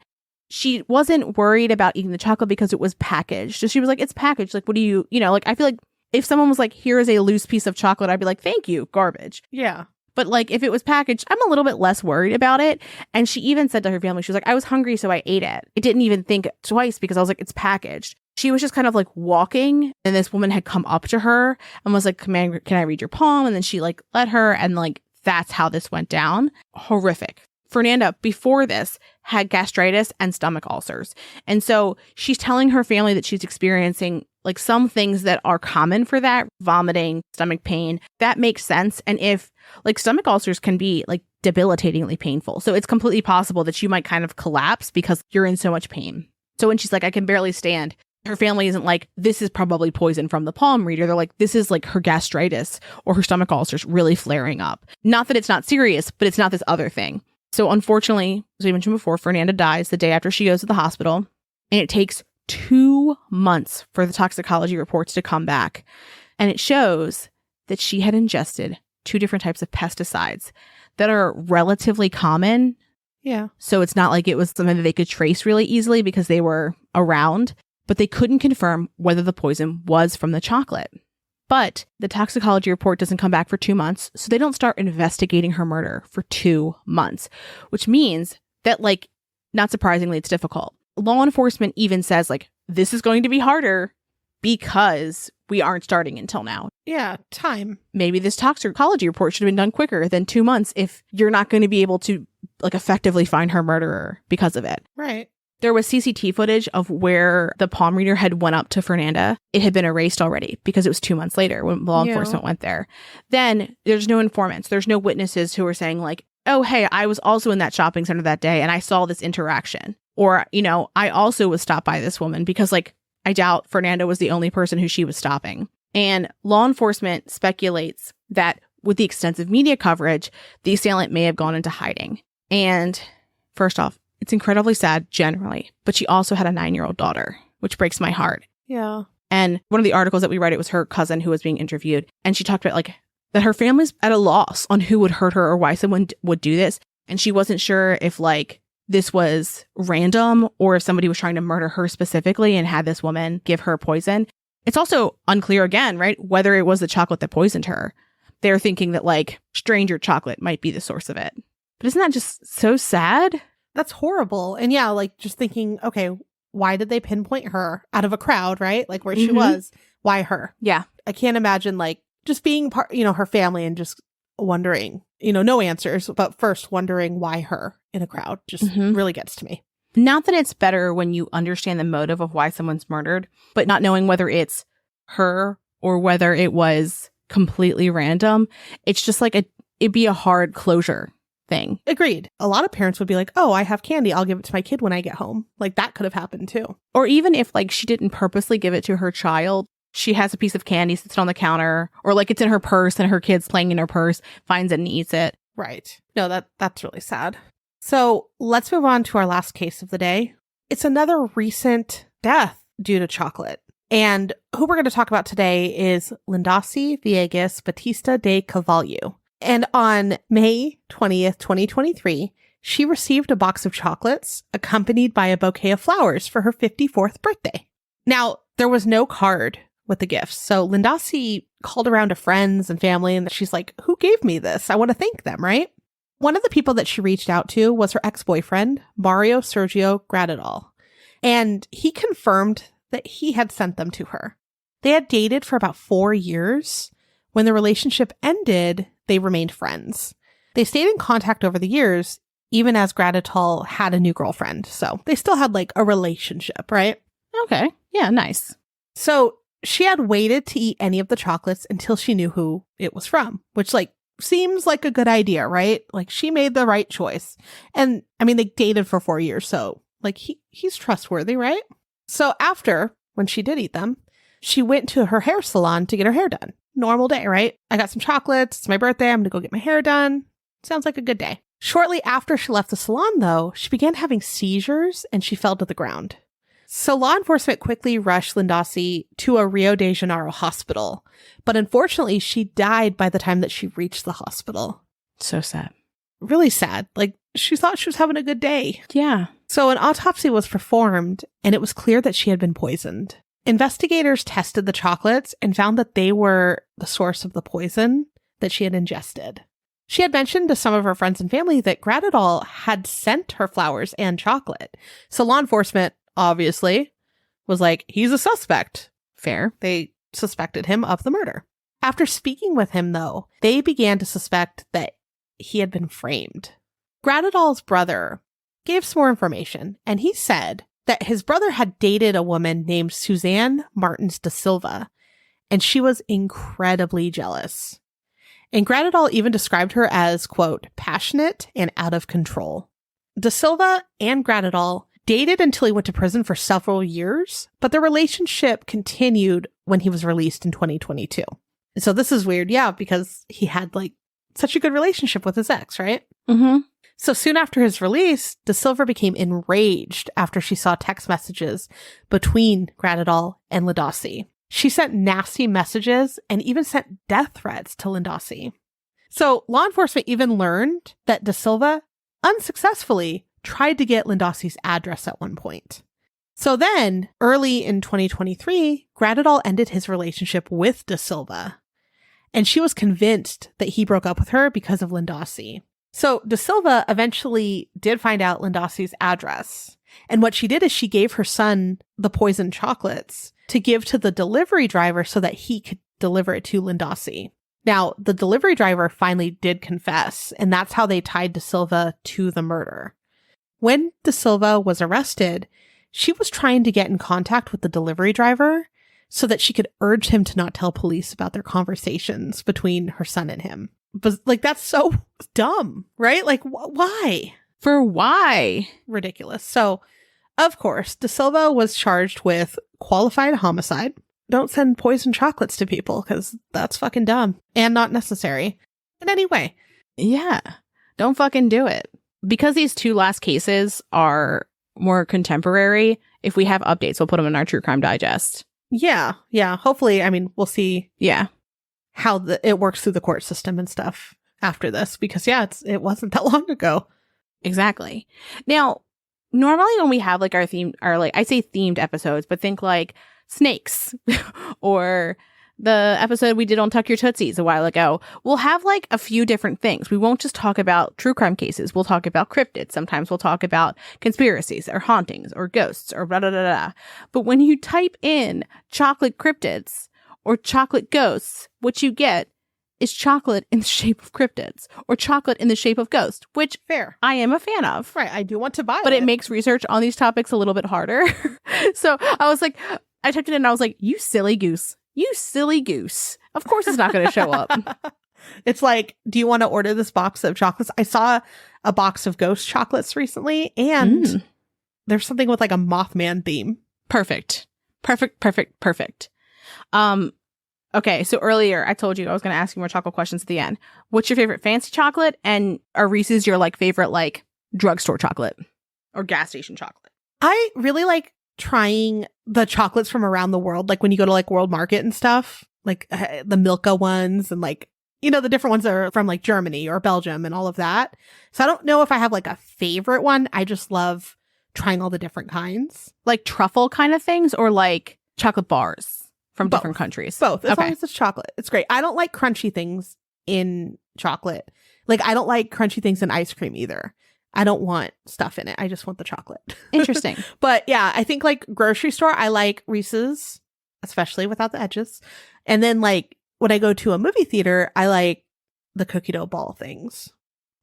She wasn't worried about eating the chocolate because it was packaged. So she was like, it's packaged. Like, what do you know, like, I feel like if someone was like, here is a loose piece of chocolate, I'd be like, thank you, garbage. Yeah. But like, if it was packaged, I'm a little bit less worried about it. And she even said to her family, she was like, I was hungry, so I ate it. I didn't even think twice because I was like, it's packaged. She was just kind of like walking and this woman had come up to her and was like, can I read your palm? And then she like let her, and like, that's how this went down. Horrific. Fernanda, before this, had gastritis and stomach ulcers. And so she's telling her family that she's experiencing like some things that are common for that, vomiting, stomach pain. That makes sense. And if like stomach ulcers can be like debilitatingly painful. So it's completely possible that you might kind of collapse because you're in so much pain. So when she's like, I can barely stand, her family isn't like, this is probably poison from the palm reader. They're like, this is like her gastritis or her stomach ulcers really flaring up. Not that it's not serious, but it's not this other thing. So unfortunately, as we mentioned before, Fernanda dies the day after she goes to the hospital, and it takes 2 months for the toxicology reports to come back. And it shows that she had ingested 2 different types of pesticides that are relatively common. Yeah. So it's not like it was something that they could trace really easily because they were around, but they couldn't confirm whether the poison was from the chocolate. But the toxicology report doesn't come back for 2 months, so they don't start investigating her murder for 2 months, which means that, like, not surprisingly, it's difficult. Law enforcement even says, like, this is going to be harder because we aren't starting until now. Yeah, time. Maybe this toxicology report should have been done quicker than 2 months if you're not going to be able to like effectively find her murderer because of it. Right. There was CCT footage of where the palm reader had went up to Fernanda. It had been erased already because it was 2 months later when law enforcement went there. Then there's no informants. There's no witnesses who are saying like, oh, hey, I was also in that shopping center that day and I saw this interaction. Or, you know, I also was stopped by this woman because like, I doubt Fernanda was the only person who she was stopping. And law enforcement speculates that with the extensive media coverage, the assailant may have gone into hiding. And first off, it's incredibly sad generally, but she also had a 9-year-old daughter, which breaks my heart. Yeah. And one of the articles that we read, it was her cousin who was being interviewed. And she talked about like that her family's at a loss on who would hurt her or why someone would do this. And she wasn't sure if like this was random or if somebody was trying to murder her specifically and had this woman give her poison. It's also unclear again, right? Whether it was the chocolate that poisoned her. They're thinking that like stranger chocolate might be the source of it. But isn't that just so sad? That's horrible. And yeah, like just thinking, okay, why did they pinpoint her out of a crowd, right? Like where she was, why her? Yeah. I can't imagine like just being part, you know, her family and just wondering, you know, no answers, but first wondering why her in a crowd just really gets to me. Not that it's better when you understand the motive of why someone's murdered, but not knowing whether it's her or whether it was completely random. It's just like it'd be a hard closure thing. Agreed. A lot of parents would be like, oh, I have candy. I'll give it to my kid when I get home. Like that could have happened too. Or even if like she didn't purposely give it to her child, she has a piece of candy sits on the counter or like it's in her purse and her kid's playing in her purse, finds it and eats it. Right. No, that's really sad. So let's move on to our last case of the day. It's another recent death due to chocolate. And who we're going to talk about today is Lindasi Viegas Batista de Carvalho. And on May 20th, 2023, she received a box of chocolates accompanied by a bouquet of flowers for her 54th birthday. Now, there was no card with the gifts. So Lindasi called around to friends and family and she's like, who gave me this? I want to thank them, right? One of the people that she reached out to was her ex-boyfriend, Mario Sergio Gradidal. And he confirmed that he had sent them to her. They had dated for about 4 years. When the relationship ended, they remained friends. They stayed in contact over the years, even as Gradidal had a new girlfriend. So they still had like a relationship, right? Okay. Yeah, nice. So she had waited to eat any of the chocolates until she knew who it was from, which like seems like a good idea, right? Like she made the right choice. And I mean, they dated for 4 years. So like he's trustworthy, right? So after, when she did eat them, she went to her hair salon to get her hair done. Normal day, right? I got some chocolates. It's my birthday. I'm going to go get my hair done. Sounds like a good day. Shortly after she left the salon, though, she began having seizures and she fell to the ground. So law enforcement quickly rushed Lindasi to a Rio de Janeiro hospital. But unfortunately, she died by the time that she reached the hospital. So sad. Really sad. Like she thought she was having a good day. Yeah. So an autopsy was performed and it was clear that she had been poisoned. Investigators tested the chocolates and found that they were the source of the poison that she had ingested. She had mentioned to some of her friends and family that Gradidal had sent her flowers and chocolate. So law enforcement, obviously, was like, he's a suspect. Fair. They suspected him of the murder. After speaking with him, though, they began to suspect that he had been framed. Gradidal's brother gave some more information, and he said that his brother had dated a woman named Suzanne Martins da Silva, and she was incredibly jealous. And Gradidal even described her as, quote, passionate and out of control. Da Silva and Gradidal dated until he went to prison for several years, but their relationship continued when he was released in 2022. And so this is weird, yeah, because he had like such a good relationship with his ex, right? Mm-hmm. So soon after his release, Da Silva became enraged after she saw text messages between Gradidal and Lindasi. She sent nasty messages and even sent death threats to Lindasi. So law enforcement even learned that Da Silva unsuccessfully tried to get Lindasi's address at one point. So then, early in 2023, Gradidal ended his relationship with Da Silva. And she was convinced that he broke up with her because of Lindasi. So Da Silva eventually did find out Lindasi's address. And what she did is she gave her son the poisoned chocolates to give to the delivery driver so that he could deliver it to Lindasi. Now, the delivery driver finally did confess, and that's how they tied De Silva to the murder. When De Silva was arrested, she was trying to get in contact with the delivery driver so that she could urge him to not tell police about their conversations between her son and him. But like, that's so dumb, right? Like, why? For why? Ridiculous. So, of course, De Silva was charged with qualified homicide. Don't send poison chocolates to people because that's fucking dumb and not necessary in any way. Yeah. Don't fucking do it. Because these two last cases are more contemporary, if we have updates, we'll put them in our True Crime Digest. Yeah. Yeah. Hopefully, I mean, we'll see how it works through the court system and stuff after this because, it wasn't that long ago. Exactly. Now, normally when we have like I say themed episodes, but think like snakes or the episode we did on Tuck Your Tootsies a while ago, we'll have like a few different things. We won't just talk about true crime cases. We'll talk about cryptids. Sometimes we'll talk about conspiracies or hauntings or ghosts or blah, blah, blah, blah. But when you type in chocolate cryptids or chocolate ghosts, what you get is chocolate in the shape of cryptids or chocolate in the shape of ghosts, which fair I am a fan of. Right. I do want to buy but it makes research on these topics a little bit harder. So I was like, I typed it in and I was like, you silly goose. You silly goose. Of course it's not going to show up. It's like, do you want to order this box of chocolates? I saw a box of ghost chocolates recently and there's something with like a Mothman theme. Perfect. Okay, so earlier I told you I was going to ask you more chocolate questions at the end. What's your favorite fancy chocolate? And are Reese's your like favorite like drugstore chocolate or gas station chocolate? I really like trying the chocolates from around the world, like when you go to like World Market and stuff, like the Milka ones and like, you know, the different ones that are from like Germany or Belgium and all of that. So I don't know if I have like a favorite one. I just love trying all the different kinds. Like truffle kind of things or like chocolate bars from different countries? Both. As long as it's chocolate. It's great. I don't like crunchy things in chocolate. Like I don't like crunchy things in ice cream either. I don't want stuff in it. I just want the chocolate. Interesting. But yeah, I think like grocery store, I like Reese's, especially without the edges. And then like when I go to a movie theater, I like the cookie dough ball things.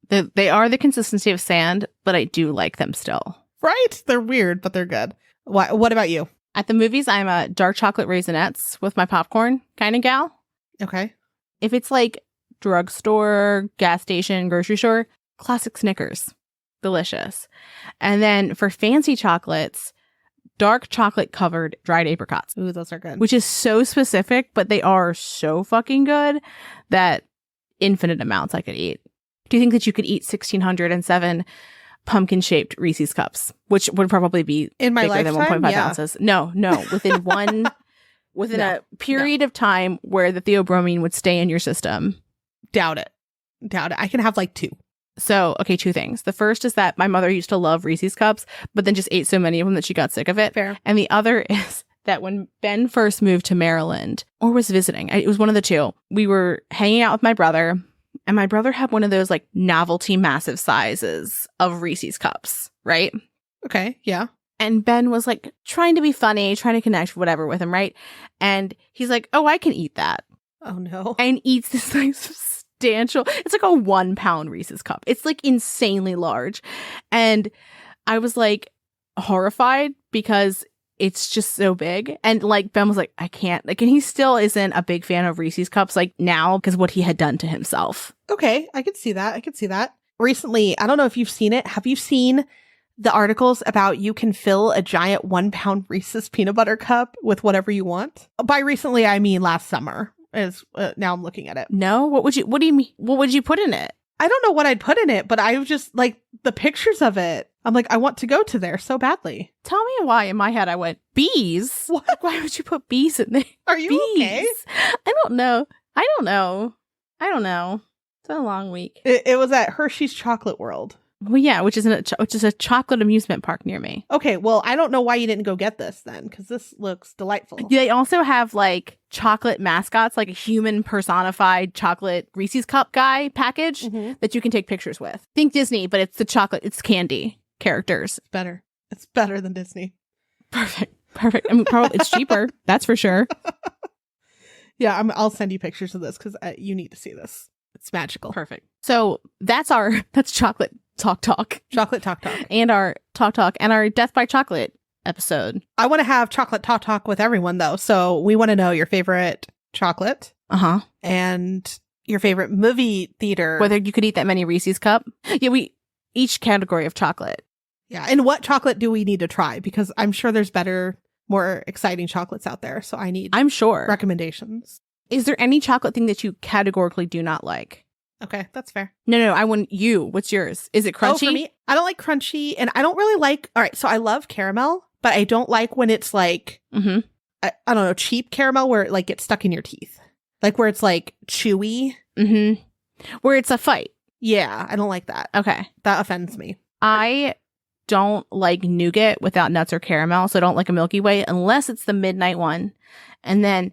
They are the consistency of sand, but I do like them still. Right? They're weird, but they're good. What about you? At the movies, I'm a dark chocolate Raisinets with my popcorn kind of gal. Okay. If it's like drugstore, gas station, grocery store, classic Snickers. Delicious. And then for fancy chocolates, dark chocolate covered dried apricots. Ooh, those are good. Which is so specific, but they are so fucking good that infinite amounts I could eat. Do you think that you could eat 1,607 pumpkin-shaped Reese's cups, which would probably be in my bigger lifetime? than 1.5 ounces? No. Within a period of time where the theobromine would stay in your system. Doubt it. I can have like 2. So, okay, 2 things. The first is that my mother used to love Reese's cups, but then just ate so many of them that she got sick of it. Fair. And the other is that when Ben first moved to Maryland, or was visiting, it was one of the two, we were hanging out with my brother, and my brother had one of those like novelty massive sizes of Reese's cups, right? Okay, yeah. And Ben was like trying to be funny, trying to connect whatever with him, right? And he's like, oh, I can eat that. Oh, no. And eats this like substantial, it's like a 1 pound Reese's cup. It's like insanely large. And I was like horrified because it's just so big. And like Ben was like, I can't, like, and he still isn't a big fan of Reese's cups like now because what he had done to himself. Okay, I could see that. Recently, I don't know if you've seen it. Have you seen the articles about you can fill a giant 1 pound Reese's peanut butter cup with whatever you want? By recently, I mean last summer. Now I'm looking at it. No, what do you mean? What would you put in it? I don't know what I'd put in it, but I was just like the pictures of it. I'm like, I want to go to there so badly. Tell me why in my head I went, bees? What? Why would you put bees in there? Are you bees? okay? I don't know. It's been a long week. It was at Hershey's Chocolate World. Well, yeah, which is a chocolate amusement park near me. Okay, well, I don't know why you didn't go get this then, because this looks delightful. They also have like chocolate mascots, like a human personified chocolate Reese's cup guy package that you can take pictures with. Think Disney, but it's the chocolate, it's candy characters. Better. It's better than Disney. Perfect. I mean, probably it's cheaper. That's for sure. Yeah, I'll send you pictures of this because you need to see this. It's magical. Perfect. So that's chocolate talk. Chocolate talk. And our talk and our Death by Chocolate episode. I want to have chocolate talk with everyone though. So we want to know your favorite chocolate. And your favorite movie theater. Whether you could eat that many Reese's cup. Yeah, each category of chocolate. Yeah. And what chocolate do we need to try? Because I'm sure there's better, more exciting chocolates out there. So I'm sure recommendations. Is there any chocolate thing that you categorically do not like? Okay, that's fair. No, I want you. What's yours? Is it crunchy? Oh, for me, I don't like crunchy, and I don't really like. All right, so I love caramel, but I don't like when it's like I don't know, cheap caramel where it like gets stuck in your teeth, like where it's like chewy, where it's a fight. Yeah, I don't like that. Okay, that offends me. I don't like nougat without nuts or caramel, so I don't like a Milky Way unless it's the midnight one. And then,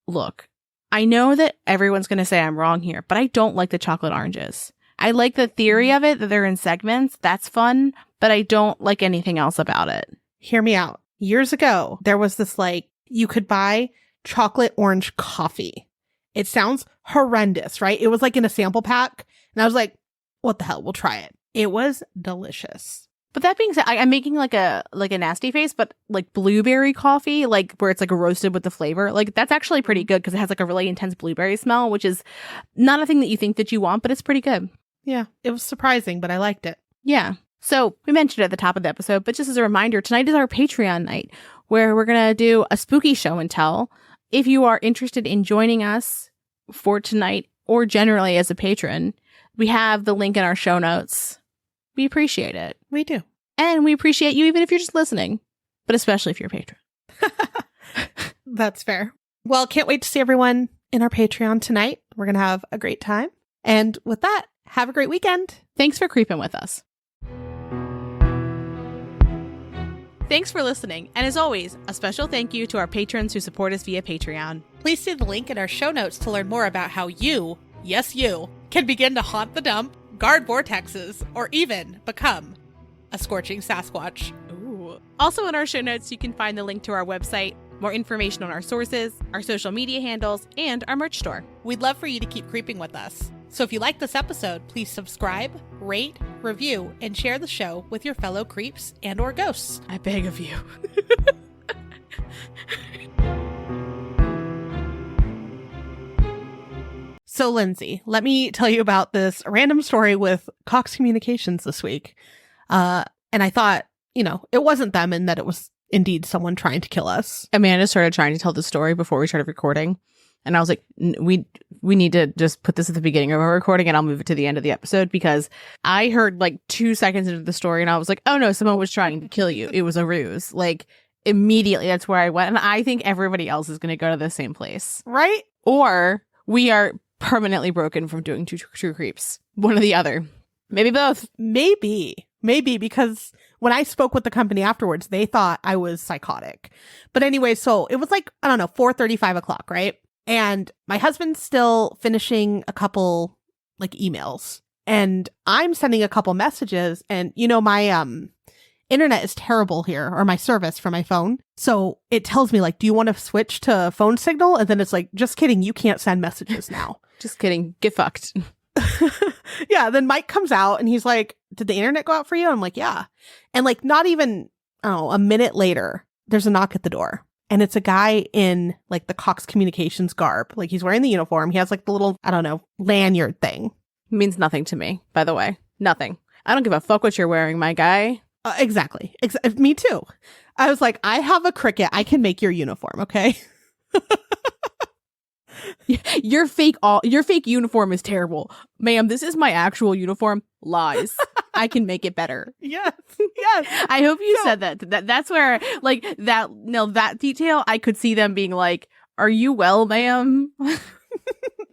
look, I know that everyone's going to say I'm wrong here, but I don't like the chocolate oranges. I like the theory of it, that they're in segments. That's fun, but I don't like anything else about it. Hear me out. Years ago, there was this like, you could buy chocolate orange coffee. It sounds horrendous, right? It was like in a sample pack. And I was like, what the hell? We'll try it. It was delicious. But that being said, I'm making like a nasty face, but like blueberry coffee, like where it's like roasted with the flavor, like that's actually pretty good because it has like a really intense blueberry smell, which is not a thing that you think that you want, but it's pretty good. Yeah, it was surprising, but I liked it. Yeah. So we mentioned it at the top of the episode, but just as a reminder, tonight is our Patreon night where we're going to do a spooky show and tell. If you are interested in joining us for tonight or generally as a patron, we have the link in our show notes. We appreciate it. We do. And we appreciate you even if you're just listening, but especially if you're a patron. That's fair. Well, can't wait to see everyone in our Patreon tonight. We're going to have a great time. And with that, have a great weekend. Thanks for creeping with us. Thanks for listening. And as always, a special thank you to our patrons who support us via Patreon. Please see the link in our show notes to learn more about how you, yes you, can begin to haunt the dump, guard vortexes, or even become a scorching Sasquatch. Ooh. Also in our show notes, you can find the link to our website, more information on our sources, our social media handles, and our merch store. We'd love for you to keep creeping with us. So if you like this episode, please subscribe, rate, review, and share the show with your fellow creeps and or ghosts. I beg of you. So, Lindsay, let me tell you about this random story with Cox Communications this week. And I thought, it wasn't them and that it was indeed someone trying to kill us. Amanda started trying to tell the story before we started recording. And I was like, we need to just put this at the beginning of our recording and I'll move it to the end of the episode because I heard like 2 seconds into the story and I was like, oh no, someone was trying to kill you. It was a ruse. Like immediately that's where I went. And I think everybody else is going to go to the same place. Right? Or we are permanently broken from doing true creeps. One or the other. Maybe both. Maybe because when I spoke with the company afterwards, they thought I was psychotic. But anyway, so it was like, I don't know, 4:30, 5 o'clock, right? And my husband's still finishing a couple like emails and I'm sending a couple messages and my internet is terrible here, or my service for my phone. So it tells me like, do you want to switch to phone signal? And then it's like, just kidding. You can't send messages now. Just kidding. Get fucked. Yeah. Then Mike comes out and he's like, did the internet go out for you? I'm like, yeah. And like, not even, a minute later, there's a knock at the door. And it's a guy in like the Cox Communications garb. Like he's wearing the uniform. He has like the little, lanyard thing. Means nothing to me, by the way. Nothing. I don't give a fuck what you're wearing, my guy. Exactly. Me too. I was like, I have a Cricut. I can make your uniform. Okay. Your fake uniform is terrible. Ma'am, this is my actual uniform. Lies. I can make it better. Yes. I hope you said that. That's where like that detail, I could see them being like, are you well, ma'am?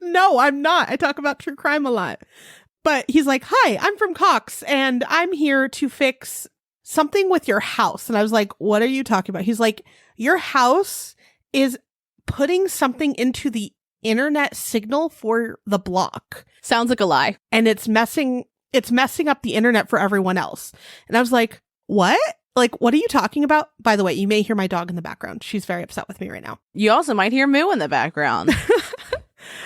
No, I'm not. I talk about true crime a lot. But he's like, hi, I'm from Cox and I'm here to fix something with your house. And I was like, what are you talking about? He's like, your house is putting something into the internet signal for the block. Sounds like a lie. And it's messing up the internet for everyone else. And I was like, what? Like, what are you talking about? By the way, you may hear my dog in the background. She's very upset with me right now. You also might hear Moo in the background.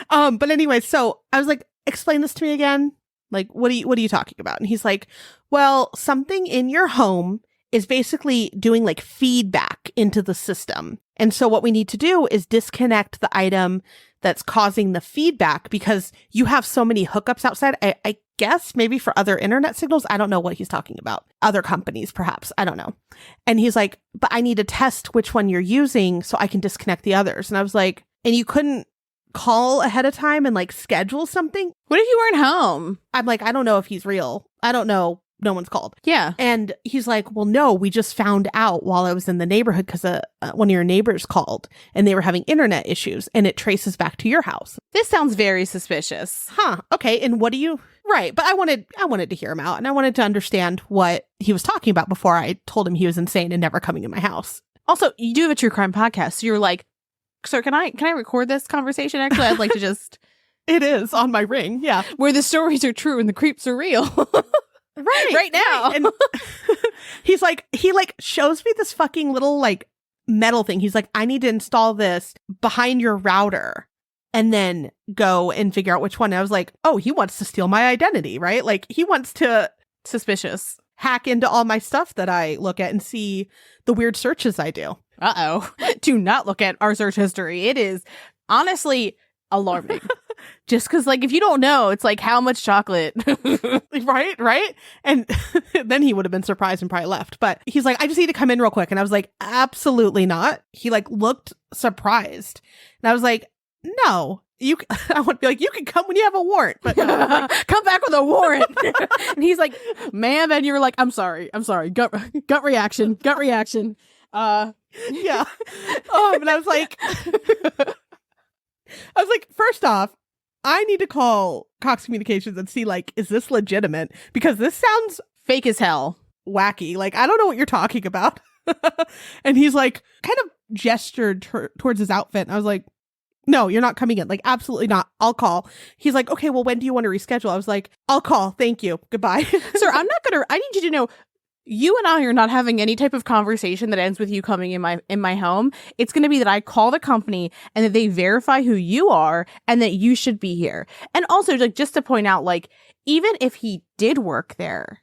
But anyway, so I was like, explain this to me again. Like, what are you talking about? And he's like, well, something in your home is basically doing like feedback into the system. And so what we need to do is disconnect the item that's causing the feedback because you have so many hookups outside. I guess maybe for other internet signals. I don't know what he's talking about. Other companies, perhaps. I don't know. And he's like, but I need to test which one you're using so I can disconnect the others. And I was like, and you couldn't call ahead of time and like schedule something? What if you weren't home? I'm like, I don't know if he's real. I don't know. No one's called. Yeah. And he's like, well, no, we just found out while I was in the neighborhood because one of your neighbors called and they were having internet issues and it traces back to your house. This sounds very suspicious. Huh. Okay. And what do you... Right. But I wanted to hear him out and I wanted to understand what he was talking about before I told him he was insane and never coming in my house. Also, you do have a true crime podcast. So you're like, sir, can I record this conversation? Actually, I'd like to just... It is on my ring. Yeah. Where the stories are true and the creeps are real. Right now. Right. And he's like, he like shows me this fucking little like metal thing. He's like, I need to install this behind your router and then go and figure out which one. And I was like, oh, he wants to steal my identity, right? Like he wants to suspicious hack into all my stuff that I look at and see the weird searches I do. Uh-oh. Do not look at our search history. It is honestly alarming. Just because, like, if you don't know, it's like, how much chocolate? Right? And then he would have been surprised and probably left. But he's like, I just need to come in real quick. And I was like, absolutely not. He, like, looked surprised. And I was like, no. I would be like, you can come when you have a warrant. But no, like, come back with a warrant. And he's like, ma'am. And you're like, I'm sorry. Gut reaction. Yeah. And I was like, first off, I need to call Cox Communications and see, like, is this legitimate? Because this sounds fake as hell. Wacky. Like, I don't know what you're talking about. And he's like, kind of gestured towards his outfit. And I was like, no, you're not coming in. Like, absolutely not. I'll call. He's like, okay, well, when do you want to reschedule? I was like, I'll call. Thank you. Goodbye. Sir, I need you to know, you and I are not having any type of conversation that ends with you coming in my home. It's going to be that I call the company and that they verify who you are and that you should be here. And also, like, just to point out, like, even if he did work there,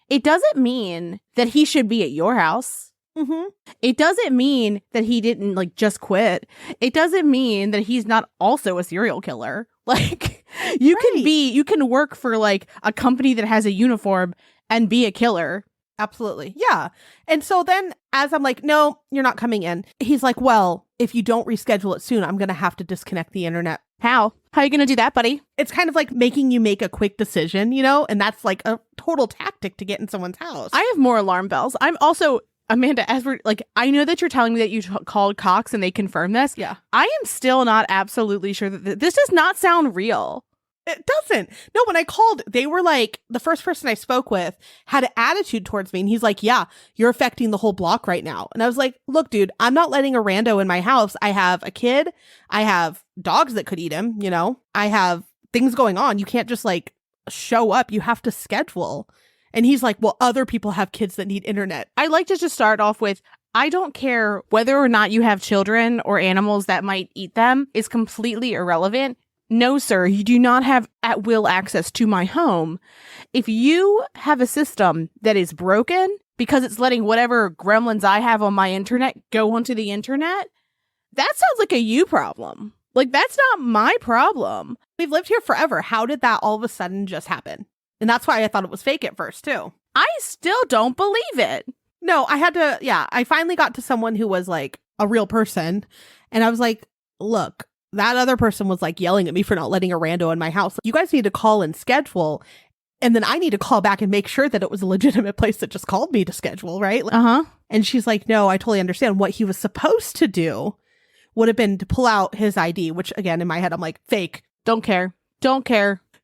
it doesn't mean that he should be at your house. Mm-hmm. It doesn't mean that he didn't, like, just quit. It doesn't mean that he's not also a serial killer. Like, you can work for, like, a company that has a uniform and be a killer. Absolutely. Yeah. And so then as I'm like, no, you're not coming in. He's like, well, if you don't reschedule it soon, I'm going to have to disconnect the internet. How are you going to do that, buddy? It's kind of like making you make a quick decision, you know, and that's like a total tactic to get in someone's house. I have more alarm bells. I'm also, Amanda, as we're like, I know that you're telling me that you called Cox and they confirmed this. Yeah. I am still not absolutely sure that this does not sound real. It doesn't. No, when I called, they were like, the first person I spoke with had an attitude towards me. And he's like, yeah, you're affecting the whole block right now. And I was like, look, dude, I'm not letting a rando in my house. I have a kid. I have dogs that could eat him. You know, I have things going on. You can't just like show up. You have to schedule. And he's like, well, other people have kids that need internet. I like to just start off with, I don't care whether or not you have children or animals that might eat them is completely irrelevant. No, sir, you do not have at will access to my home. If you have a system that is broken because it's letting whatever gremlins I have on my internet go onto the internet, that sounds like a you problem. Like, that's not my problem. We've lived here forever. How did that all of a sudden just happen? And that's why I thought it was fake at first, too. I still don't believe it. No, I finally got to someone who was like a real person. And I was like, look. That other person was like yelling at me for not letting a rando in my house. You guys need to call and schedule. And then I need to call back and make sure that it was a legitimate place that just called me to schedule, right? Uh-huh. And she's like, no, I totally understand. What he was supposed to do would have been to pull out his ID, which again, in my head, I'm like, fake. Don't care.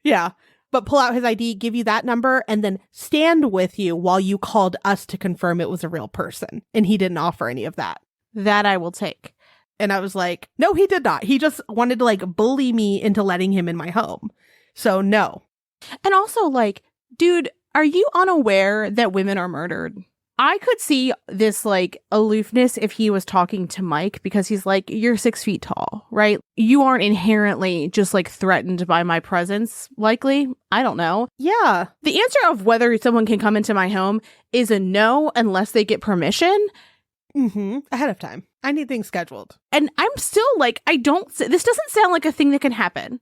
Yeah. But pull out his ID, give you that number, and then stand with you while you called us to confirm it was a real person. And he didn't offer any of that. That I will take. And I was like, no, he did not. He just wanted to like bully me into letting him in my home. So no. And also like, dude, are you unaware that women are murdered? I could see this like aloofness if he was talking to Mike, because he's like, you're 6 feet tall, right? You aren't inherently just like threatened by my presence, likely. I don't know. Yeah. The answer of whether someone can come into my home is a no unless they get permission. Ahead of time. I need things scheduled. And I'm still like, this doesn't sound like a thing that can happen.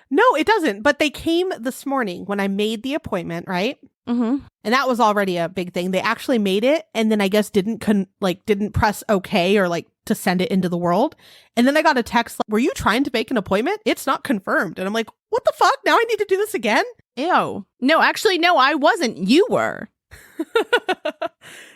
No, it doesn't. But they came this morning when I made the appointment, right? Mm-hmm. And that was already a big thing. They actually made it, and then I guess didn't press okay or like to send it into the world. And then I got a text like, were you trying to make an appointment? It's not confirmed. And I'm like, what the fuck? Now I need to do this again? Ew. No, actually, no, I wasn't. You were.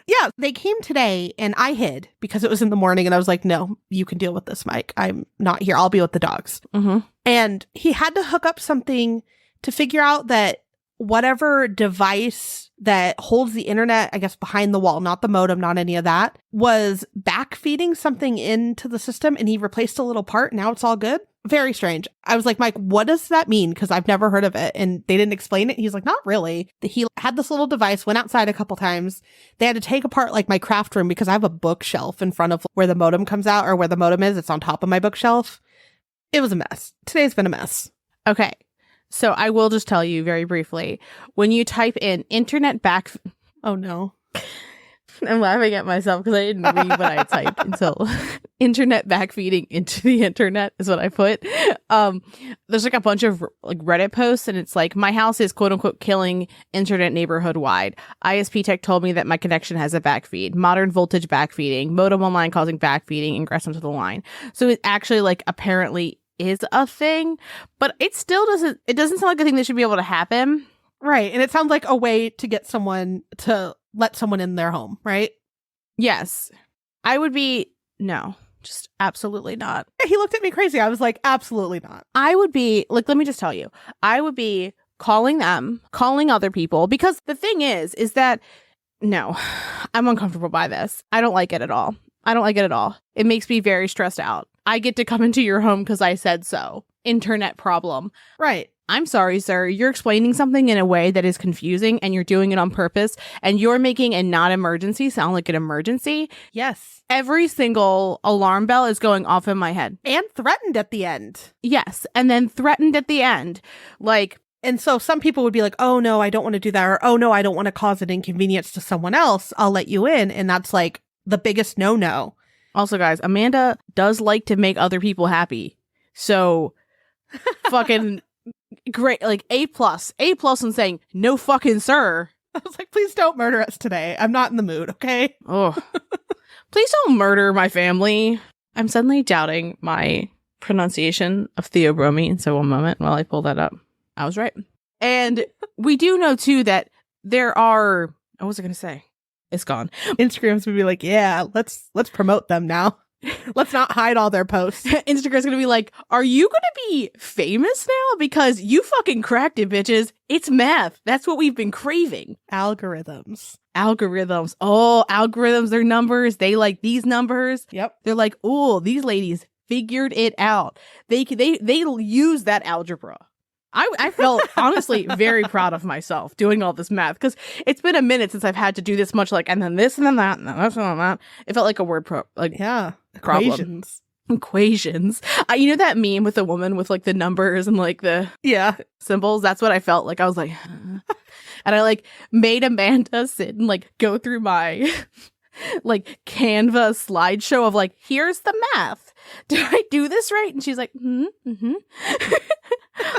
Yeah, they came today and I hid because it was in the morning, and I was like, no, you can deal with this, Mike. I'm not here. I'll be with the dogs. Mm-hmm. And he had to hook up something to figure out that whatever device that holds the internet, I guess, behind the wall, not the modem, not any of that, was backfeeding something into the system, and he replaced a little part. Now it's all good. Very strange. I was like, Mike, what does that mean? Because I've never heard of it. And they didn't explain it. He's like, not really. He had this little device, went outside a couple times. They had to take apart like my craft room because I have a bookshelf in front of where the modem comes out, or where the modem is. It's on top of my bookshelf. It was a mess. Today's been a mess. Okay. So I will just tell you very briefly, when you type in internet back... Oh, no. I'm laughing at myself because I didn't read what I typed until internet backfeeding into the internet is what I put. There's like a bunch of like Reddit posts, and it's like, my house is quote unquote killing internet neighborhood wide. ISP Tech told me that my connection has a backfeed. Modern voltage backfeeding. Modem online causing backfeeding. Ingress into the line. So it actually like apparently is a thing, but it still doesn't sound like a thing that should be able to happen. Right. And it sounds like a way to get someone to let someone in their home, right? Yes. I would be, no, just absolutely not. He looked at me crazy. I was like, absolutely not. I would be, like, let me just tell you, I would be calling them, calling other people, because the thing is that, no, I'm uncomfortable by this. I don't like it at all. It makes me very stressed out. I get to come into your home because I said so. Internet problem. Right. I'm sorry, sir. You're explaining something in a way that is confusing, and you're doing it on purpose, and you're making a non-emergency sound like an emergency. Yes. Every single alarm bell is going off in my head. And threatened at the end. Yes. And then threatened at the end. Like, and so some people would be like, oh no, I don't want to do that. Or, oh no, I don't want to cause an inconvenience to someone else. I'll let you in. And that's like the biggest no-no. Also, guys, Amanda does like to make other people happy. So fucking great. Like A plus and saying, no fucking sir. I was like, please don't murder us today. I'm not in the mood. Okay. Oh, please don't murder my family. I'm suddenly doubting my pronunciation of Theobromine. So one moment while I pull that up. I was right. And we do know too that there are, what was I going to say? It's gone. Instagrams would be like, yeah, let's promote them now. Let's not hide all their posts. Instagram's going to be like, are you going to be famous now? Because you fucking cracked it, bitches. It's math. That's what we've been craving. Algorithms. Oh, algorithms, they're numbers. They like these numbers. Yep. They're like, oh, these ladies figured it out. They use that algebra. I felt honestly very proud of myself doing all this math, because it's been a minute since I've had to do this much, like, and then this and then that and then this and then that. It felt like a word yeah, problem. Equations. You know that meme with the woman with like the numbers and like the symbols? That's what I felt like. I was like, and I like made Amanda sit and like go through my like Canva slideshow of like, here's the math. Did I do this right? And she's like,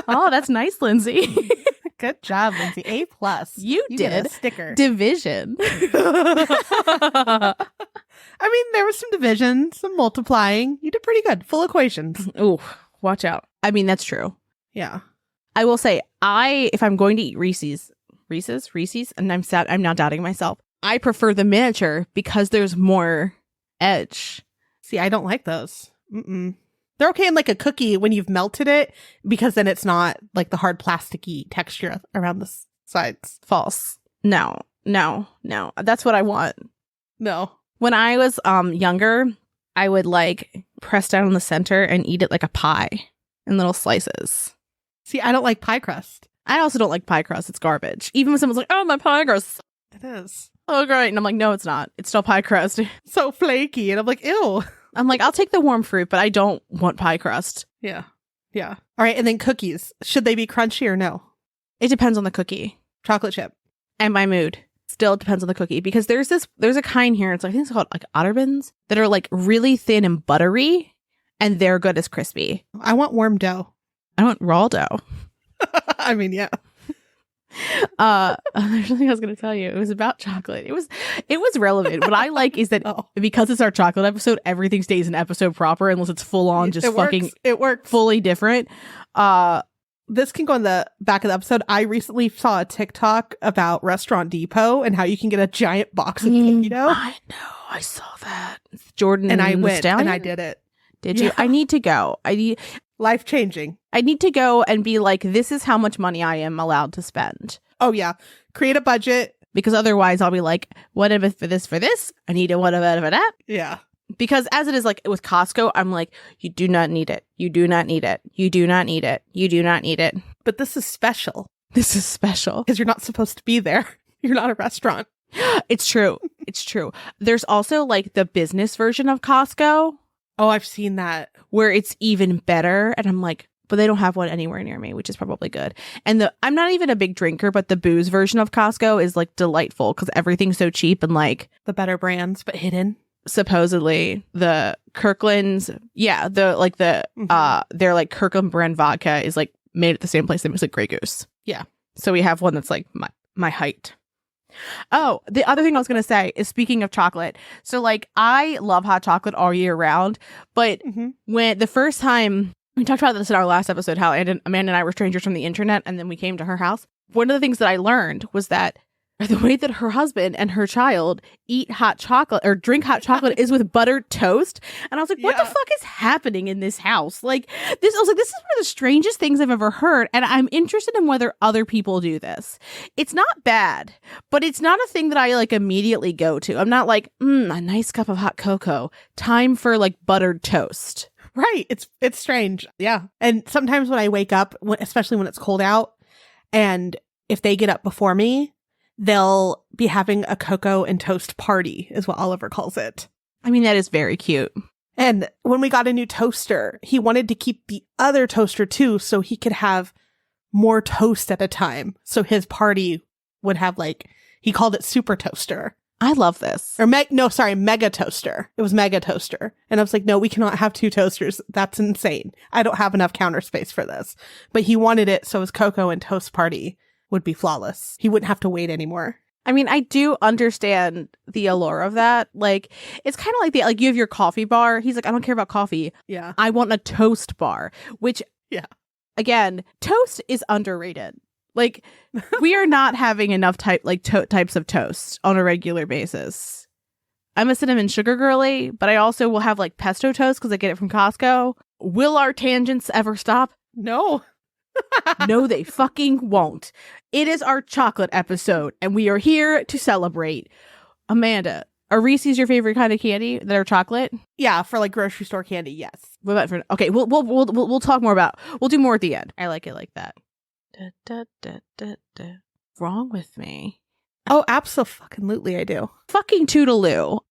oh, that's nice, Lindsay. Good job, Lindsay. A plus. You did. Get a sticker. Division. I mean, there was some division, some multiplying. You did pretty good. Full equations. Ooh, watch out. I mean, that's true. Yeah. I will say, if I'm going to eat Reese's, and I'm now doubting myself, I prefer the miniature because there's more edge. See, I don't like those. Mm-mm. They're okay in like a cookie when you've melted it, because then it's not like the hard plasticky texture around the sides. False. No. That's what I want. No. When I was younger, I would like press down in the center and eat it like a pie in little slices. See, I don't like pie crust. I also don't like pie crust. It's garbage. Even when someone's like, oh, my pie crust. It is. oh, great. And I'm like, no, it's not. It's still pie crust. So flaky. And I'm like, ew. I'm like, I'll take the warm fruit, but I don't want pie crust. Yeah. Yeah. All right. And then cookies. Should they be crunchy or no? It depends on the cookie Chocolate chip. and my mood. Still depends on the cookie because there's a kind here. It's like, I think it's called like Otterbins that are like really thin and buttery and they're good as crispy. I want warm dough. I want raw dough. I mean, yeah. There's something I was going to tell you. It was about chocolate. It was relevant. What I like is that because it's our chocolate episode, everything stays an episode proper unless it's full on just it works fully different. This can go in the back of the episode. I recently saw a TikTok about Restaurant Depot and how you can get a giant box of cookie dough. I know. I saw that. Jordan and I went Stallion? and I did it. Did you? I need to go. Life changing. I need to go and be like, this is how much money I am allowed to spend. Oh yeah. Create a budget. Because otherwise I'll be like, what if for this? I need a what if for that? Yeah. Because as it is like with Costco, I'm like, you do not need it. You do not need it. You do not need it. You do not need it. But this is special. This is special. Because you're not supposed to be there. You're not a restaurant. It's true. It's true. There's also like the business version of Costco. Oh, I've seen that. Where it's even better. And I'm like, but they don't have one anywhere near me, which is probably good. And I'm not even a big drinker, but the booze version of Costco is like delightful because everything's so cheap and like the better brands, but hidden. Supposedly the Kirkland's, they're like Kirkland brand vodka is like made at the same place that makes like Grey Goose. Yeah. So we have one that's like my height. Oh, the other thing I was going to say is speaking of chocolate. So like I love hot chocolate all year round, but when the first time we talked about this in our last episode, how Amanda and I were strangers from the internet and then we came to her house. One of the things that I learned was that the way that her husband and her child eat hot chocolate or drink hot chocolate is with buttered toast. And I was like, what the fuck is happening in this house? Like this, I was like, this is one of the strangest things I've ever heard. And I'm interested in whether other people do this. It's not bad, but it's not a thing that I like immediately go to. I'm not like, a nice cup of hot cocoa. Time for like buttered toast. Right. It's strange. Yeah. And sometimes when I wake up, especially when it's cold out, and if they get up before me, they'll be having a cocoa and toast party is what Oliver calls it. I mean, that is very cute. And when we got a new toaster, he wanted to keep the other toaster too, so he could have more toast at a time. So his party would have like, he called it super toaster. I love this. Or mega toaster. It was mega toaster. And I was like, no, we cannot have two toasters. That's insane. I don't have enough counter space for this. But he wanted it so his cocoa and toast party would be flawless. He wouldn't have to wait anymore. I mean, I do understand the allure of that. Like, it's kind of like you have your coffee bar. He's like, I don't care about coffee. Yeah. I want a toast bar, which, again, toast is underrated. Like, we are not having enough types of toast on a regular basis. I'm a cinnamon sugar girly, but I also will have like pesto toast because I get it from Costco. Will our tangents ever stop? No. No, they fucking won't. It is our chocolate episode, and we are here to celebrate. Amanda, are Reese's your favorite kind of candy that are chocolate? Yeah, for like grocery store candy, yes. What about for? Okay, we'll talk more about. We'll do more at the end. I like it like that. Wrong with me? Oh, absolutely, I do. Fucking toodaloo.